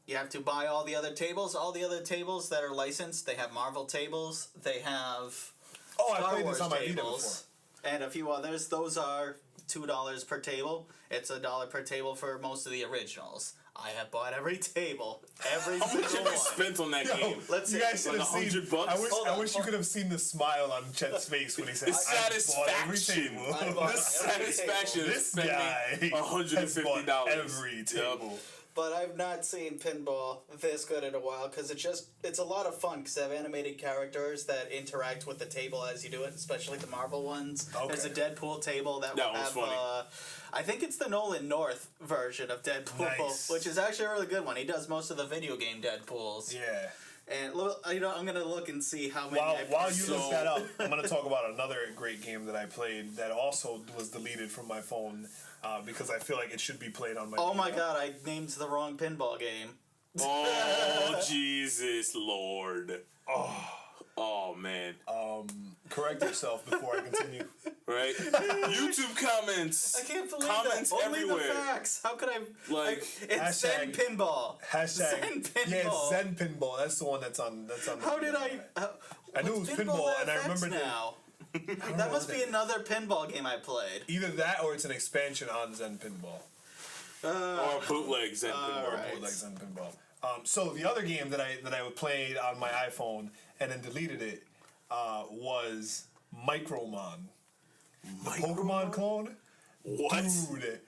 You have to buy all the other tables. All the other tables that are licensed, they have Marvel tables. They have Oh, I Star played Wars this on my Vita tables, and a few others. Those are $2 per table. It's $1 per table for most of the originals. I have bought every table, every How much single have you one. spent on that game? Let's You see. guys should Like have seen. $100? Hold I on, wish you could have seen the smile on Chet's face when he said, The "I bought every satisfaction. table." I bought The satisfaction of This spending guy has bought $150. every table. But I've not seen pinball this good in a while because it's a lot of fun because they have animated characters that interact with the table as you do it, especially the Marvel ones. Okay. There's a Deadpool table that That will was have. funny. I think it's the Nolan North version of Deadpool, Nice. which is actually a really good one. He does most of the video game Deadpools. Yeah. And I'm gonna look and see how many. While you So- look that up, I'm gonna talk about another great game that I played that also was deleted from my phone because I feel like it should be played on my. Oh Vita. my god! I named the wrong pinball game. Oh, Jesus Lord. Oh man. Correct yourself before I continue. right? YouTube comments. I can't believe comments that. Only everywhere. the facts. How could I? Like, it's Zen Pinball. Hashtag. Zen Pinball. Yeah, it's Zen Pinball. That's the one that's on. How did I? I knew it was pinball, and I remembered now. That must be another pinball game I played. either that or it's an expansion on Zen Pinball. or bootleg Zen Pinball. Or Right. bootleg Zen Pinball. So the other game that I played on my iPhone and then deleted it was Micromon. The Pokemon clone. What? Dude,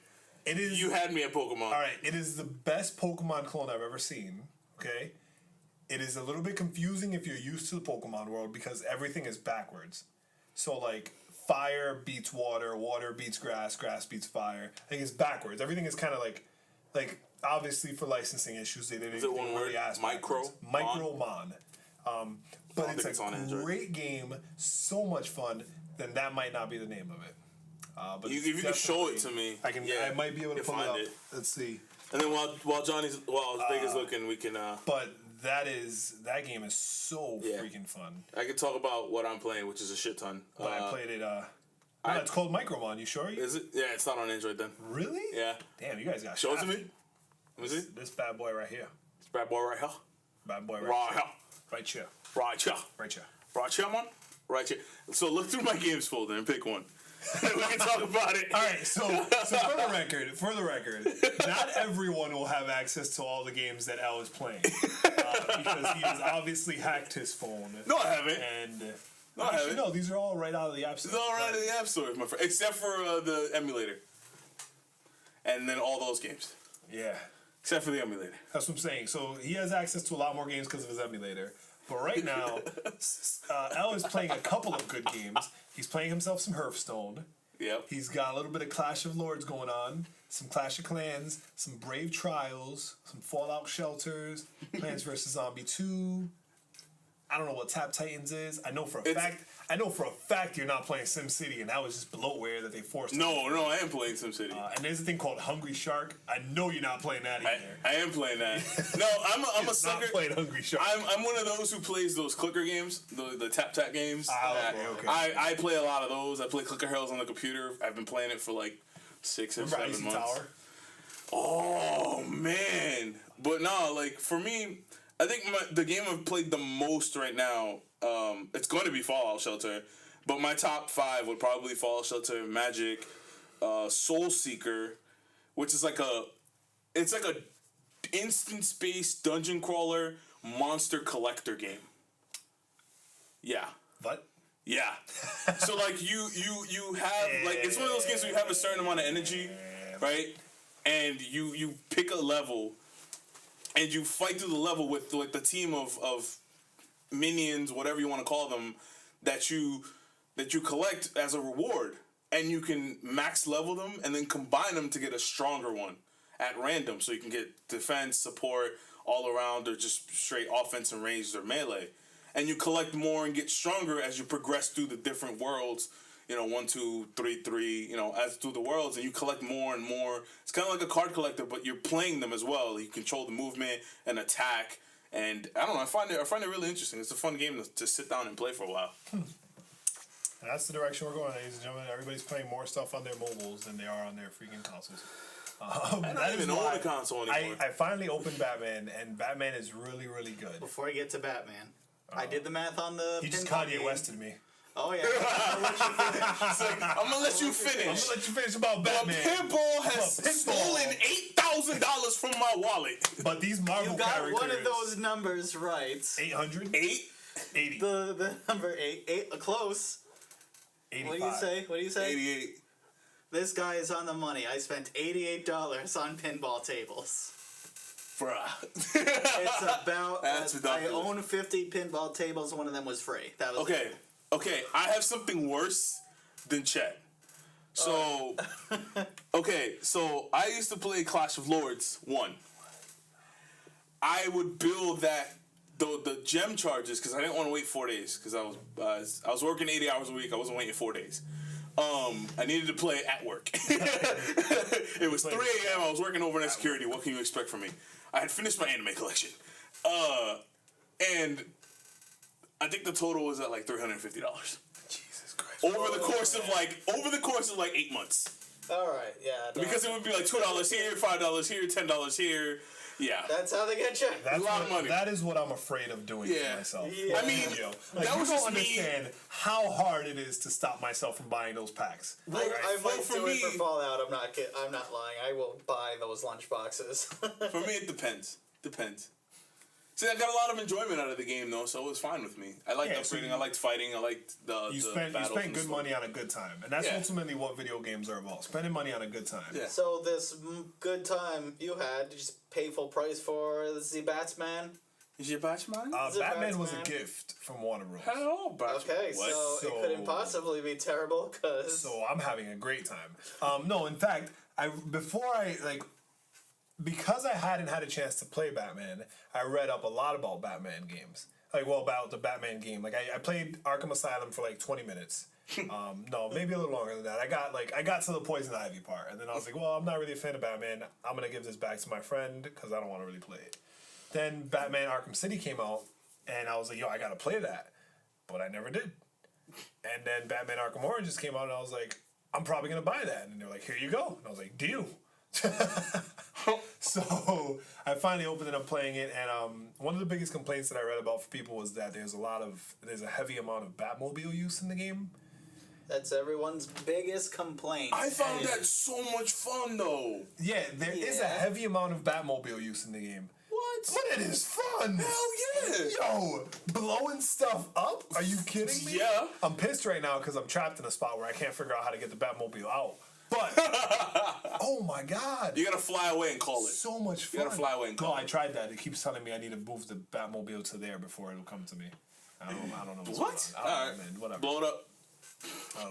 it is. You had me at Pokemon. All right, it is the best Pokemon clone I've ever seen. Okay, it is a little bit confusing if you're used to the Pokemon world because everything is backwards. So like fire beats water, water beats grass, grass beats fire. I think it's backwards. Everything is kind of like obviously for licensing issues they didn't. Is it one word? Micromon. But think it's it's on a Android. great game, so much fun. Then that might not be the name of it. But If you can show it to me, I can. yeah, I might be able to you'll pull it find up. Let's see. And then while Vega's looking, we can. But that game is so Yeah. freaking fun. I can talk about what I'm playing, which is a shit ton. But I played it. It's called Micromon. You sure? Is it? Yeah, it's not on Android then. Really? Yeah. Damn, you guys got Show it to me. shafted. Let me see. This bad boy right here. It's bad boy right here. Bad boy right Right here. here. Right here. Right here. Right here. Right here, man. Right here. So look through my games folder and pick one. We can talk about it. All right, so for the record, not everyone will have access to all the games that Al is playing because he has obviously hacked his phone. No, I haven't. And No, I haven't. no, these are all right out of the App Store. It's all right in the App Store, my friend. Except for the emulator. And then all those games. Yeah, Except for the emulator. that's what I'm saying. So he has access to a lot more games because of his emulator. But right now, Al is playing a couple of good games. He's playing himself some Hearthstone. Yep. He's got a little bit of Clash of Lords going on, some Clash of Clans, some Brave Trials, some Fallout Shelters, Plants vs. Zombie 2. I don't know what Tap Titans is. I know for a fact you're not playing SimCity, and that was just bloatware that they forced. No, I am playing SimCity. And there's a thing called Hungry Shark. I know you're not playing that either. I am playing that. No, I'm a sucker. Not playing Hungry Shark. I'm one of those who plays those clicker games, the tap games. Okay. I play a lot of those. I play Clicker Hells on the computer. I've been playing it for like 6 or 7 months. Tower. Oh man! But no, like for me, I think the game I've played the most right now, it's going to be Fallout Shelter, but my top 5 would probably be Fallout Shelter, Magic, Soul Seeker, which is like a instance-based dungeon crawler monster collector game. Yeah. What? Yeah. So like you have like it's one of those games where you have a certain amount of energy, right? And you pick a level and you fight through the level with like the team of minions, whatever you want to call them, that you collect as a reward. And you can max level them and then combine them to get a stronger one at random. So you can get defense, support, all around, or just straight offense and ranged or melee. And you collect more and get stronger as you progress through the different worlds. 1, 2, 3, 3. As through the worlds, and you collect more and more. It's kind of like a card collector, but you're playing them as well. You control the movement and attack, and I don't know. I find it really interesting. It's a fun game to sit down and play for a while. And that's the direction we're going, ladies and gentlemen. Everybody's playing more stuff on their mobiles than they are on their freaking consoles. I don't even own a console anymore. I finally opened Batman, and Batman is really, really good. Before I get to Batman, I did the math on the. He just pinball Kanye game. Wested me. Oh yeah. I'm gonna let you finish. I'm gonna let you finish about Batman. Pinball has stolen $8,000 from my wallet. But these Marvel You got characters. one of those numbers right. 800? 80. The number 8, close. 85. What do you say? 88. This guy is on the money. I spent $88 on pinball tables. Bruh. It's about. That's I ridiculous. own 50 pinball tables. One of them was free. That was Okay. Okay, I have something worse than Chet. So, so I used to play Clash of Lords 1. I would build the gem charges because I didn't want to wait 4 days because I was working 80 hours a week. I wasn't waiting 4 days. I needed to play at work. It was 3 a.m. I was working overnight security. What can you expect from me? I had finished my anime collection, and I think the total was at like $350. Jesus Christ. over the course of like 8 months. All right, yeah. No. Because it would be like $2 here, $5 here, $10 here. Yeah. That's how they get you. That's a lot of money. That is what I'm afraid of doing to myself. Yeah. I mean, like, that you was don't just me. understand how hard it is to stop myself from buying those packs. I might for do me- it for Fallout. I'm not lying. I will buy those lunch boxes. For me, it depends. See, I got a lot of enjoyment out of the game, though, so it was fine with me. I liked upgrading, I liked fighting, I liked the You battles spent and good stuff. money on a good time, and that's Yeah. ultimately what video games are about: spending money on a good time. Yeah. So this good time you had, did you just pay full price for the Batsman? Is your Batman? Is it Batman was a Batman? gift from Warner Bros. Hello, Batman. Okay, What? so it couldn't possibly be terrible because. So I'm having a great time. No, in fact, because I hadn't had a chance to play Batman, I read up a lot about Batman games. About the Batman game. I played Arkham Asylum for 20 minutes. No, maybe a little longer than that. I got to the Poison Ivy part, and then I was like, well, I'm not really a fan of Batman. I'm gonna give this back to my friend because I don't want to really play it. Then Batman Arkham City came out, and I was like, yo, I gotta play that, but I never did. And then Batman Arkham Origins came out, and I was like, I'm probably gonna buy that. And they're like, here you go. And I was like, deal. So I finally opened it up playing it, and one of the biggest complaints that I read about for people was that there's a heavy amount of Batmobile use in the game. That's everyone's biggest complaint. I found that so much fun, though. Yeah, there is a heavy amount of Batmobile use in the game. What? But it is fun. Hell yeah. Yo, blowing stuff up? Are you kidding me? Yeah. I'm pissed right now because I'm trapped in a spot where I can't figure out how to get the Batmobile out. But oh my god, You gotta fly away and call it. so much fun. You gotta fly away and No, call I it. tried that. It keeps telling me I need to move the Batmobile to there before it'll come to me. I don't know what's What? going on. I don't Alright. know, man. Whatever. Blow it up. I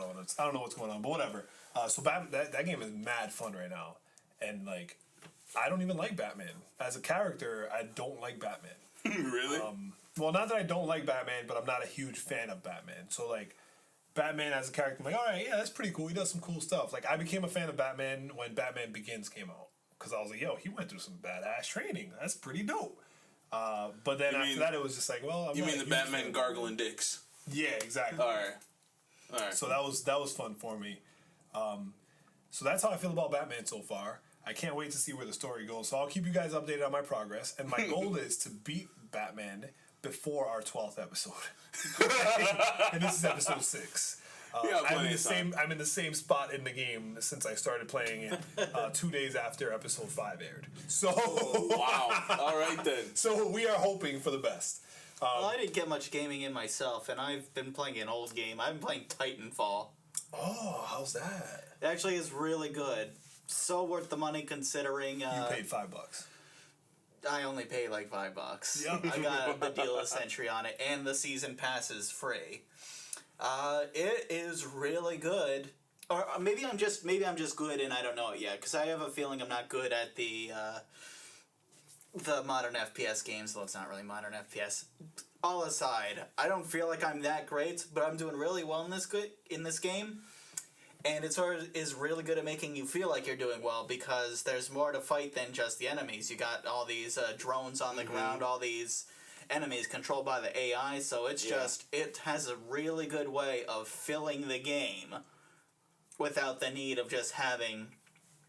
don't know what's going on, but whatever. So that game is mad fun right now, and I don't even like Batman as a character. I don't like Batman. Really? Well, not that I don't like Batman, but I'm not a huge fan of Batman. So Batman as a character, I'm like, all right, yeah, that's pretty cool. He does some cool stuff. I became a fan of Batman when Batman Begins came out because I was like, yo, he went through some badass training. That's pretty dope. But then after that, it was just like, well, I'm You not mean a the huge Batman fan. gargling dicks? Yeah, exactly. Alright. So that was fun for me. So that's how I feel about Batman so far. I can't wait to see where the story goes. So I'll keep you guys updated on my progress. And my goal is to beat Batman before our 12th episode. And this is episode 6. I'm in the same spot in the game since I started playing it 2 days after episode 5 aired. So Wow. Alright then. so we are hoping for the best. Well, I didn't get much gaming in myself, and I've been playing an old game. I've been playing Titanfall. Oh, how's that? It actually is really good. So worth the money considering. You paid $5. I only paid like $5. Yep. I got the dealerless entry on it, and the season pass is free. It is really good. Or maybe I'm just good and I don't know it yet, because I have a feeling I'm not good at the modern FPS games. Well, it's not really modern FPS. All aside, I don't feel like I'm that great, but I'm doing really well in this game. And it sort of is really good at making you feel like you're doing well because there's more to fight than just the enemies. You got all these drones on the ground, all these enemies controlled by the AI, so it's it has a really good way of filling the game without the need of just having,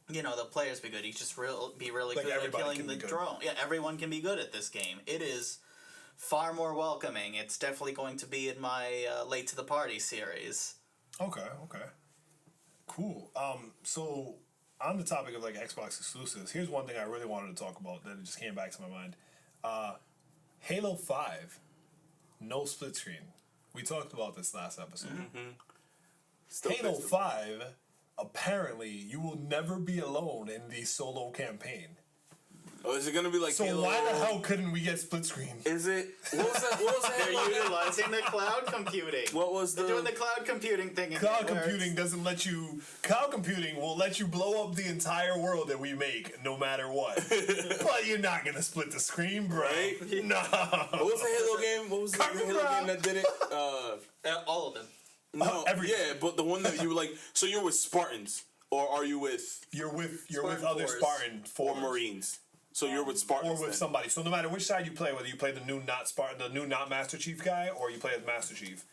the players be good. You just be really good at killing the drone. Yeah, everyone can be good at this game. It is far more welcoming. It's definitely going to be in my Late to the Party series. Okay. Cool. So on the topic of Xbox exclusives, here's one thing I really wanted to talk about that just came back to my mind. Halo 5, no split screen. We talked about this last episode. Still Halo pissed 5, apparently you will never be alone in the solo campaign. Oh, is it gonna be like So Halo? why the hell couldn't we get split screen? Is it? What was that? They're utilizing the cloud computing. What was They're doing the cloud computing thing. And Cloud it works. computing doesn't let you. Cloud computing will let you blow up the entire world that we make, no matter what. But you're not gonna split the screen, bro. Right? No. What was the Halo game? What was the Carmen Halo Brown. game that did it? All of them. No, everything. yeah, but the one that you were like. So you're with Spartans, or are you with You're with Spartan other Force. Spartan or Force. Marines? So you're with Spartans, Or with then. somebody. So no matter which side you play, whether you play the new not Spartan, the new not Master Chief guy, or you play as Master Chief,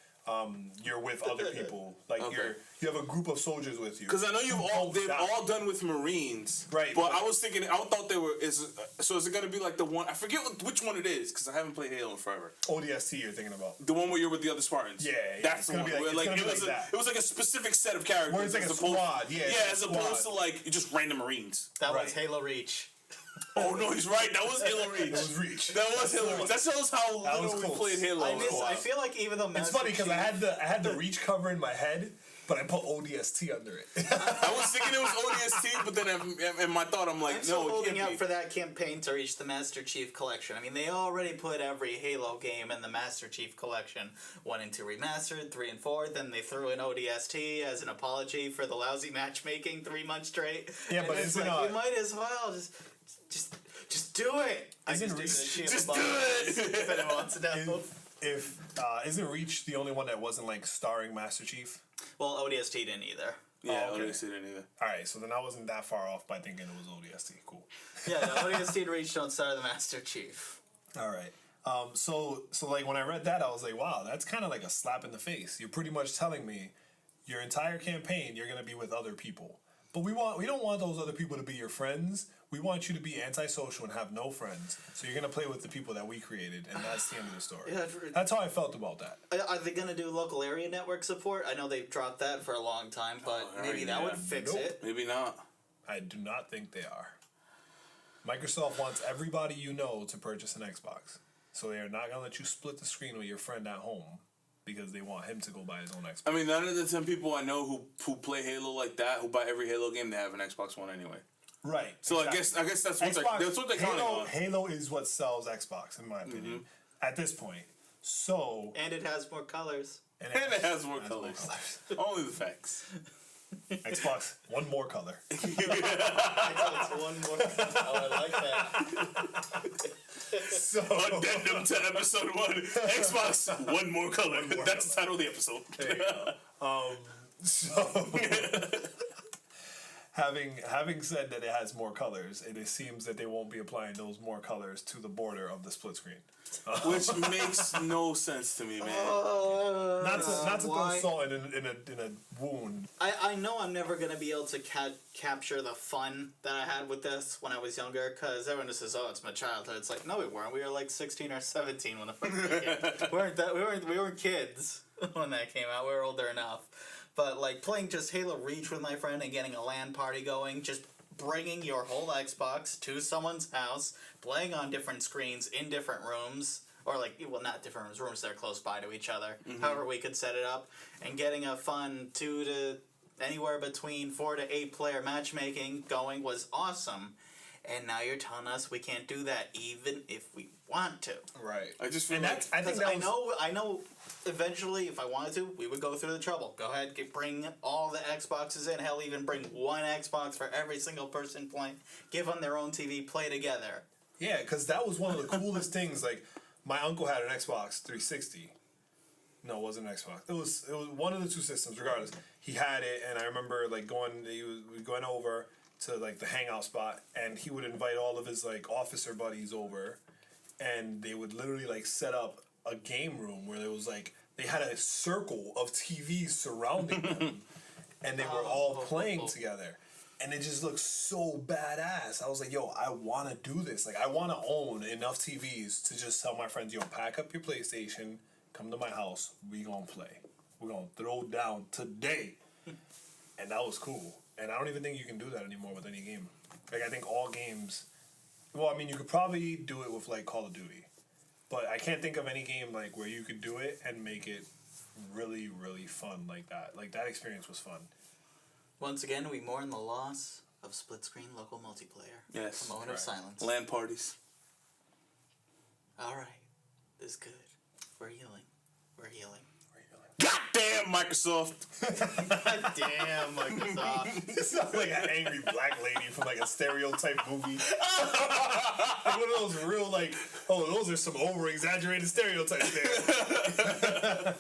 you're with other people. Like Okay. you have a group of soldiers with you. Because I know they've die. all done with Marines, Right, But but- I was thinking, I thought they were. Is it gonna be like the one? I forget which one it is because I haven't played Halo in forever. ODST you're thinking about. The one where you're with the other Spartans. Yeah, that's it's the gonna one. be like- Where, it's like gonna it be was like that. it was like a specific set of characters. Where it's like a as opposed- squad. Yeah, as opposed to like just random Marines. That Right. was Halo Reach. Oh no, he's right. That was Halo Reach. It was Reach. That was Halo Reach. That shows how That was little we close. played Halo. I feel like even though It's funny because I had the Reach cover in my head, but I put ODST under it. I was thinking it was ODST, but then in my thought I'm like, I'm still no, it holding can't out be. for that campaign to reach the Master Chief Collection. I mean, they already put every Halo game in the Master Chief Collection. 1 and 2 remastered, 3 and 4. Then they threw in ODST as an apology for the lousy matchmaking 3 months straight. Yeah, And but it's isn't, like, you might as well just do it. I Isn't just do Reach- the Shield just above do it. if anyone wants to know. if isn't Reach the only one that wasn't like starring Master Chief? Well, ODST didn't either. Yeah, Oh, okay. ODST didn't either. All right, so then I wasn't that far off by thinking it was ODST. Cool. Yeah, no, ODST and Reach don't star the Master Chief. All right. So like when I read that, I was like, wow, that's kind of like a slap in the face. You're pretty much telling me your entire campaign you're gonna be with other people, but we don't want those other people to be your friends. We want you to be antisocial and have no friends. So you're gonna play with the people that we created, and that's the end of the story. Yeah, That's how I felt about that. Are they going to do local area network support? I know they've dropped that for a long time, but maybe that would fix Nope. it. Maybe not. I do not think they are. Microsoft wants everybody you know to purchase an Xbox. So they are not going to let you split the screen with your friend at home because they want him to go buy his own Xbox. I mean, none of the 10 people I know who play Halo like that, who buy every Halo game, they have an Xbox One anyway. Right. So exactly. I guess that's what they're counting on. Halo is what sells Xbox, in my opinion, at this point. So And it has more colors. And it has more colors. Only the facts. Xbox, one more color. It's one more. Oh, I like that. So Addendum to episode 1. Xbox, one more color. That's the title of the episode. there you go. So having said that it has more colors, it seems that they won't be applying those more colors to the border of the split screen. Which makes no sense to me, man. Not to throw why? salt in a wound. I know I'm never going to be able to capture the fun that I had with this when I was younger, because everyone just says, oh, it's my childhood. It's like, no, we weren't. We were like 16 or 17 when the first came. We weren't kids when that came out. We were older enough. But like playing just Halo Reach with my friend and getting a LAN party going, just bringing your whole Xbox to someone's house, playing on different screens in different rooms, or like, well, not different rooms that are close by to each other, however we could set it up, and getting a fun 2 to anywhere between 4 to 8 player matchmaking going was awesome. And now you're telling us we can't do that even if we want to. Right. I just feel And like... that's, I think Because that was, I know eventually if I wanted to, we would go through the trouble. Go ahead, bring all the Xboxes in. Hell, even bring one Xbox for every single person playing. Give them their own TV, play together. yeah, because that was one of the coolest things. Like, my uncle had an Xbox 360. No, it wasn't an Xbox. It was one of the two systems. Regardless, he had it, and I remember like we going over to like the hangout spot, and he would invite all of his like officer buddies over, and they would literally like set up a game room where there was like they had a circle of TVs surrounding them, and they were all playing together. And it just looked so badass. I was like, yo, I want to do this. Like, I want to own enough TVs to just tell my friends, yo, pack up your PlayStation, come to my house, we gonna play. We're gonna throw down today. And that was cool. And I don't even think you can do that anymore with any game. Like, I think all games... Well, I mean, you could probably do it with, like, Call of Duty. But I can't think of any game, like, where you could do it and make it really, really fun like that. Like, that experience was fun. Once again, we mourn the loss of split-screen local multiplayer. Yes. A moment of silence. LAN parties. All right. This is good. We're healing. We're healing. Goddamn Microsoft! Damn, Microsoft. It sounds like an angry black lady from like a stereotype movie. Like one of those real like, oh, those are some over exaggerated stereotypes there.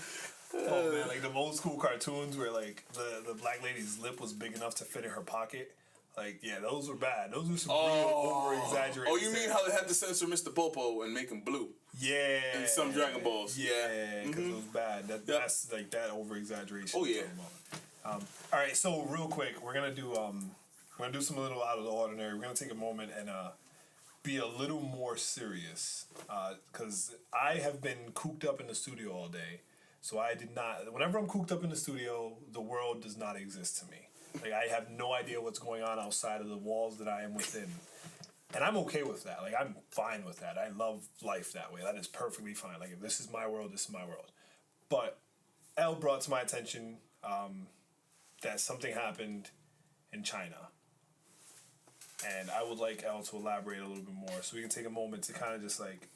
Oh man, like the old school cartoons where like the black lady's lip was big enough to fit in her pocket. Like, yeah, those were bad. Those were some real over exaggerated. Oh, you mean how they had to censor Mr. Popo and make him blue? Yeah. And some Dragon Balls. Yeah, because it was bad. That's like that over exaggeration. Oh, yeah. All right, so real quick, we're gonna do some a little out of the ordinary. We're gonna take a moment and be a little more serious because I have been cooped up in the studio all day. So I did not. Whenever I'm cooped up in the studio, the world does not exist to me. Like I have no idea what's going on outside of the walls that I am within. And I'm okay with that. Like, I'm fine with that. I love life that way. That is perfectly fine. Like, if this is my world, this is my world. But Elle brought to my attention that something happened in China. And I would like Elle to elaborate a little bit more so we can take a moment to kind of just, like,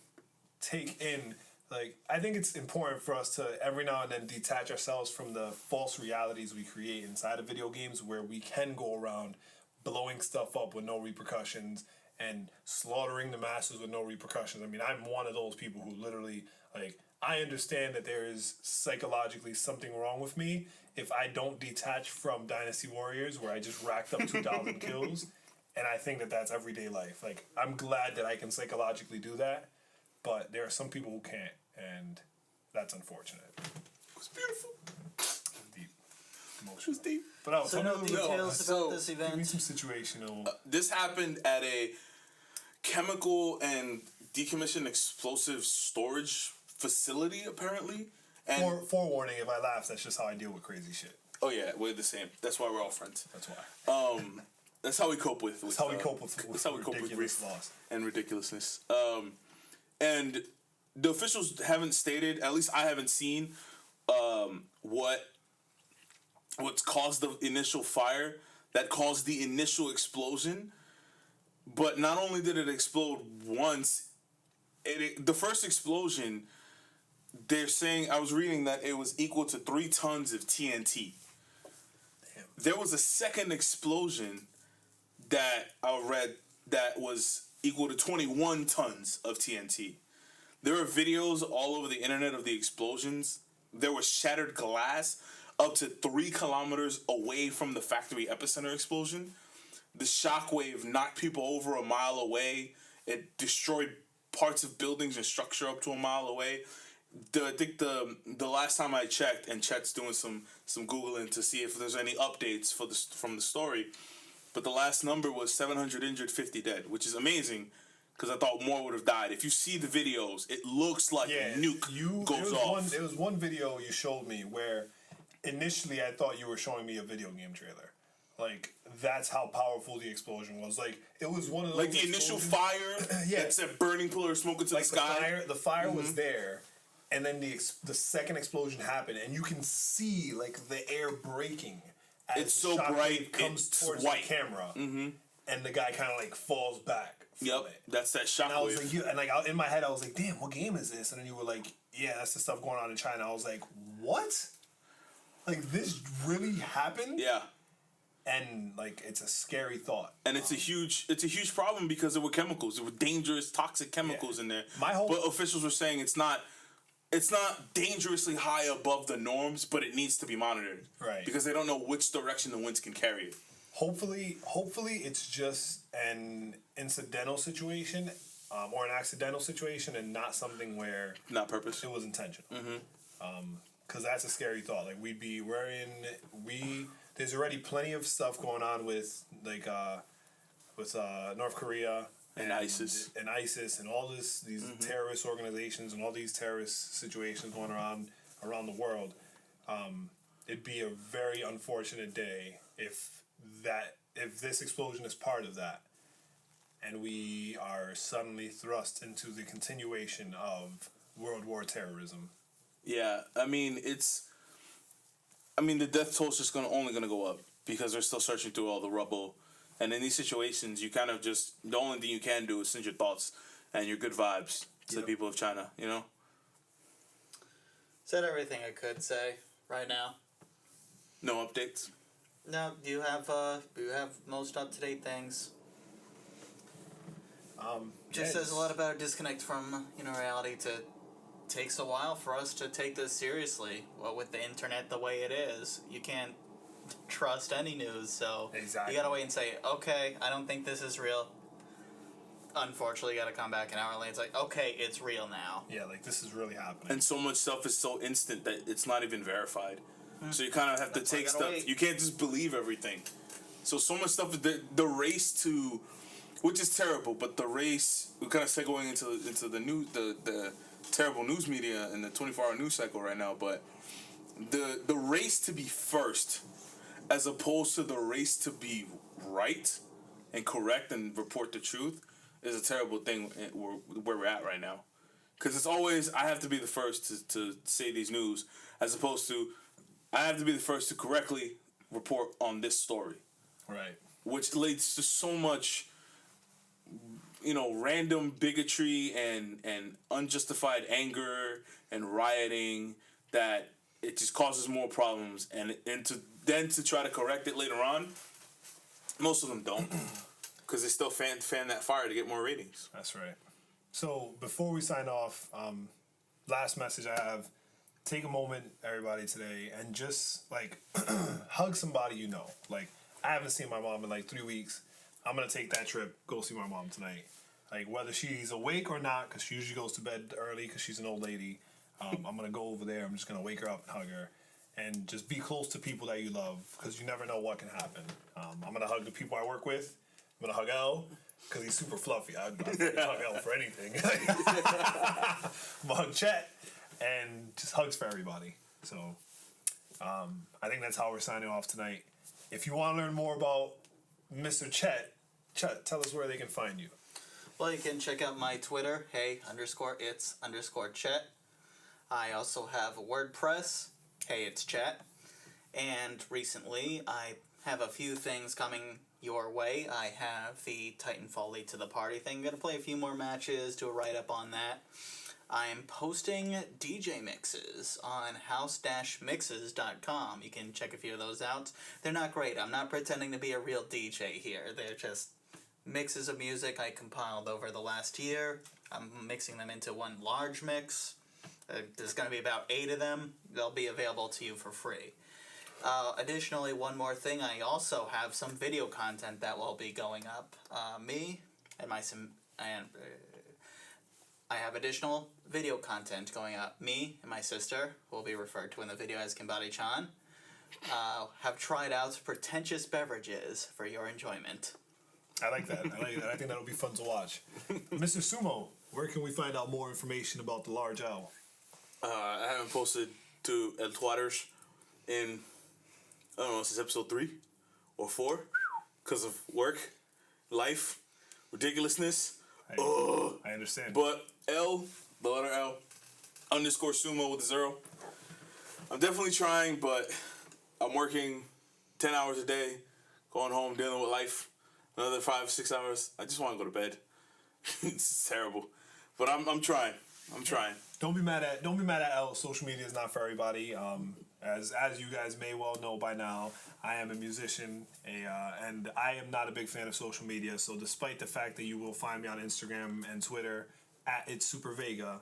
take in... Like, I think it's important for us to every now and then detach ourselves from the false realities we create inside of video games where we can go around blowing stuff up with no repercussions and slaughtering the masses with no repercussions. I mean, I'm one of those people who literally, like, I understand that there is psychologically something wrong with me if I don't detach from Dynasty Warriors, where I just racked up 2,000 kills, and I think that that's everyday life. Like, I'm glad that I can psychologically do that, but there are some people who can't, and that's unfortunate. It was beautiful. Deep. It was deep. But I'll So no details about this event? Give me some situational... This happened at a chemical and decommissioned explosive storage facility, apparently. And Forewarning, if I laugh, that's just how I deal with crazy shit. oh yeah, we're the same. That's why we're all friends. That's why. That's how we cope with. That's how we cope with That's how we cope with ridiculous grief loss. and ridiculousness. And the officials haven't stated, at least I haven't seen, what's caused the initial fire that caused the initial explosion. But not only did it explode once, the first explosion, they're saying, I was reading that it was equal to 3 tons of TNT. Damn. There was a second explosion that I read that was equal to 21 tons of TNT. There are videos all over the internet of the explosions. There was shattered glass up to 3 kilometers away from the factory epicenter explosion. The shockwave knocked people over a mile away. It destroyed parts of buildings and structure up to a mile away. I think the last time I checked, and Chet's doing some Googling to see if there's any updates from the story, but the last number was 700 injured, 50 dead, which is amazing because I thought more would have died. If you see the videos, it looks like a nuke goes off. There was one video you showed me where initially I thought you were showing me a video game trailer. Like, that's how powerful the explosion was. Like, it was one of those... Like the initial fire, yeah. It's a burning pillar of smoke into the sky. The fire was there, and then the second explosion happened, and you can see, like, the air breaking as It's so the shockwave bright, comes it's towards white. the camera, and the guy kind of, like, falls back from it. That's that And I was shockwave. like, in my head, I was like, damn, what game is this? And then you were like, yeah, that's the stuff going on in China. I was like, what? Like, this really happened? Yeah. And like, it's a scary thought. And it's a huge problem because there were chemicals. There were dangerous, toxic chemicals in there. But officials were saying it's not dangerously high above the norms, but it needs to be monitored. Right. Because they don't know which direction the winds can carry it. Hopefully it's just an incidental situation, or an accidental situation, and not something where Not purpose. it was intentional. Because that's a scary thought. Like, there's already plenty of stuff going on with North Korea And ISIS. And all these terrorist organizations and all these terrorist situations going around the world. It'd be a very unfortunate day if this explosion is part of that, and we are suddenly thrust into the continuation of World War terrorism. Yeah, I mean the death toll's just only gonna go up because they're still searching through all the rubble, and in these situations, you kind of just the only thing you can do is send your thoughts and your good vibes to the people of China. You know. Said everything I could say right now. No updates. No, you have most up to date things. Just says a lot about a disconnect from reality. Takes a while for us to take this seriously. Well, with the internet the way it is, you can't trust any news. So Exactly. you gotta wait and say, okay, I don't think this is real. unfortunately got to come back an hour late. It's like, okay, it's real now. Yeah, like this is really happening. And so much stuff is so instant that it's not even verified. So you kind of have to That's why I take gotta stuff. wait. You can't just believe everything. So much stuff. The race to, which is terrible, but the race. We're kind of segueing into the news, the terrible news media and the 24-hour news cycle right now. But the race to be first, as opposed to the race to be right and correct and report the truth, is a terrible thing where we're at right now. Because it's always, I have to be the first to say these news, as opposed to, I have to be the first to correctly report on this story. Right. Which leads to so much, random bigotry and unjustified anger and rioting that it just causes more problems. And to try to correct it later on, most of them don't. Because they still fan that fire to get more ratings. That's right. So before we sign off, last message I have: take a moment, everybody, today, and just hug somebody you know. Like, I haven't seen my mom in 3 weeks. I'm gonna take that trip, go see my mom tonight. Like, whether she's awake or not, because she usually goes to bed early because she's an old lady. I'm gonna go over there. I'm just gonna wake her up and hug her, and just be close to people that you love, because you never know what can happen. I'm gonna hug the people I work with. I'm gonna hug L, because he's super fluffy. I'd hug L for anything. I'm gonna hug Chet, and just hugs for everybody. So I think that's how we're signing off tonight. If you want to learn more about Mr. Chet, tell us where they can find you. Well, you can check out my Twitter, hey_it's_Chet. I also have a WordPress, hey it's Chet. And recently, I have a few things coming your way. I have the Titanfall Lead to the Party thing. Gonna play a few more matches, do a write-up on that. I'm posting DJ mixes on house-mixes.com. You can check a few of those out. They're not great. I'm not pretending to be a real DJ here. They're just mixes of music I compiled over the last year. I'm mixing them into one large mix. There's going to be about 8 of them. They'll be available to you for free. Additionally, one more thing, I also have some video content that will be going up. I have additional video content going up. Me and my sister will be referred to in the video as Kimbari-chan. Have tried out pretentious beverages for your enjoyment. I like that. I think that'll be fun to watch. Mr. Sumo, where can we find out more information about the large L? I haven't posted to El Twatters in, I don't know, since episode 3 or 4 because of work, life, ridiculousness. I understand. But L, the letter L, _sumo with a 0. I'm definitely trying, but I'm working 10 hours a day, going home, dealing with life, another 5-6 hours. I just want to go to bed. It's terrible. But I'm trying. Don't be mad at L. Social media is not for everybody. As you guys may well know by now, I am a musician, and I am not a big fan of social media. So despite the fact that you will find me on Instagram and Twitter at It's Super Vega,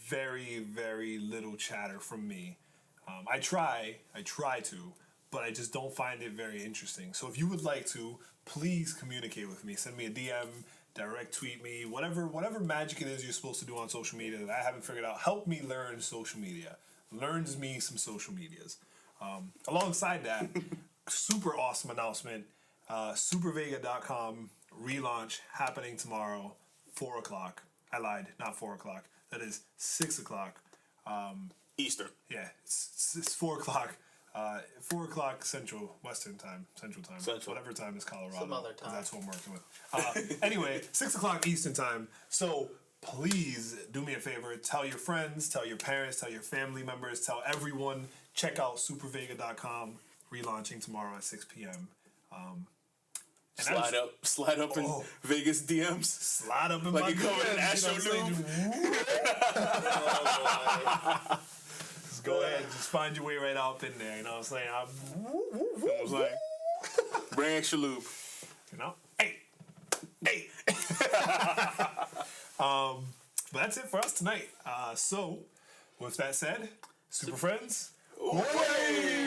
very, very little chatter from me. I try to, but I just don't find it very interesting. So if you would like to, please communicate with me. Send me a DM, direct tweet me, whatever magic it is you're supposed to do on social media that I haven't figured out. Help me learn social media. Learns me some social medias. Alongside that, super awesome announcement. Supervega.com relaunch happening tomorrow, 4 o'clock. I lied, not 4 o'clock. That is 6 o'clock. Easter. Yeah, it's 4 o'clock. 4 o'clock Central Time. Whatever time is Colorado. Some other time. That's what I'm working with. Anyway, 6 o'clock Eastern Time. So please do me a favor. Tell your friends, tell your parents, tell your family members, tell everyone. Check out supervega.com. Relaunching tomorrow at 6 p.m. Slide up in Vegas DMs. Slide up in like my you covered in DMs. Just go ahead. Just find your way right up in there. You know what I'm saying? I was like, bring extra lube. You know? Hey. But that's it for us tonight. So, with that said, Super Friends, away!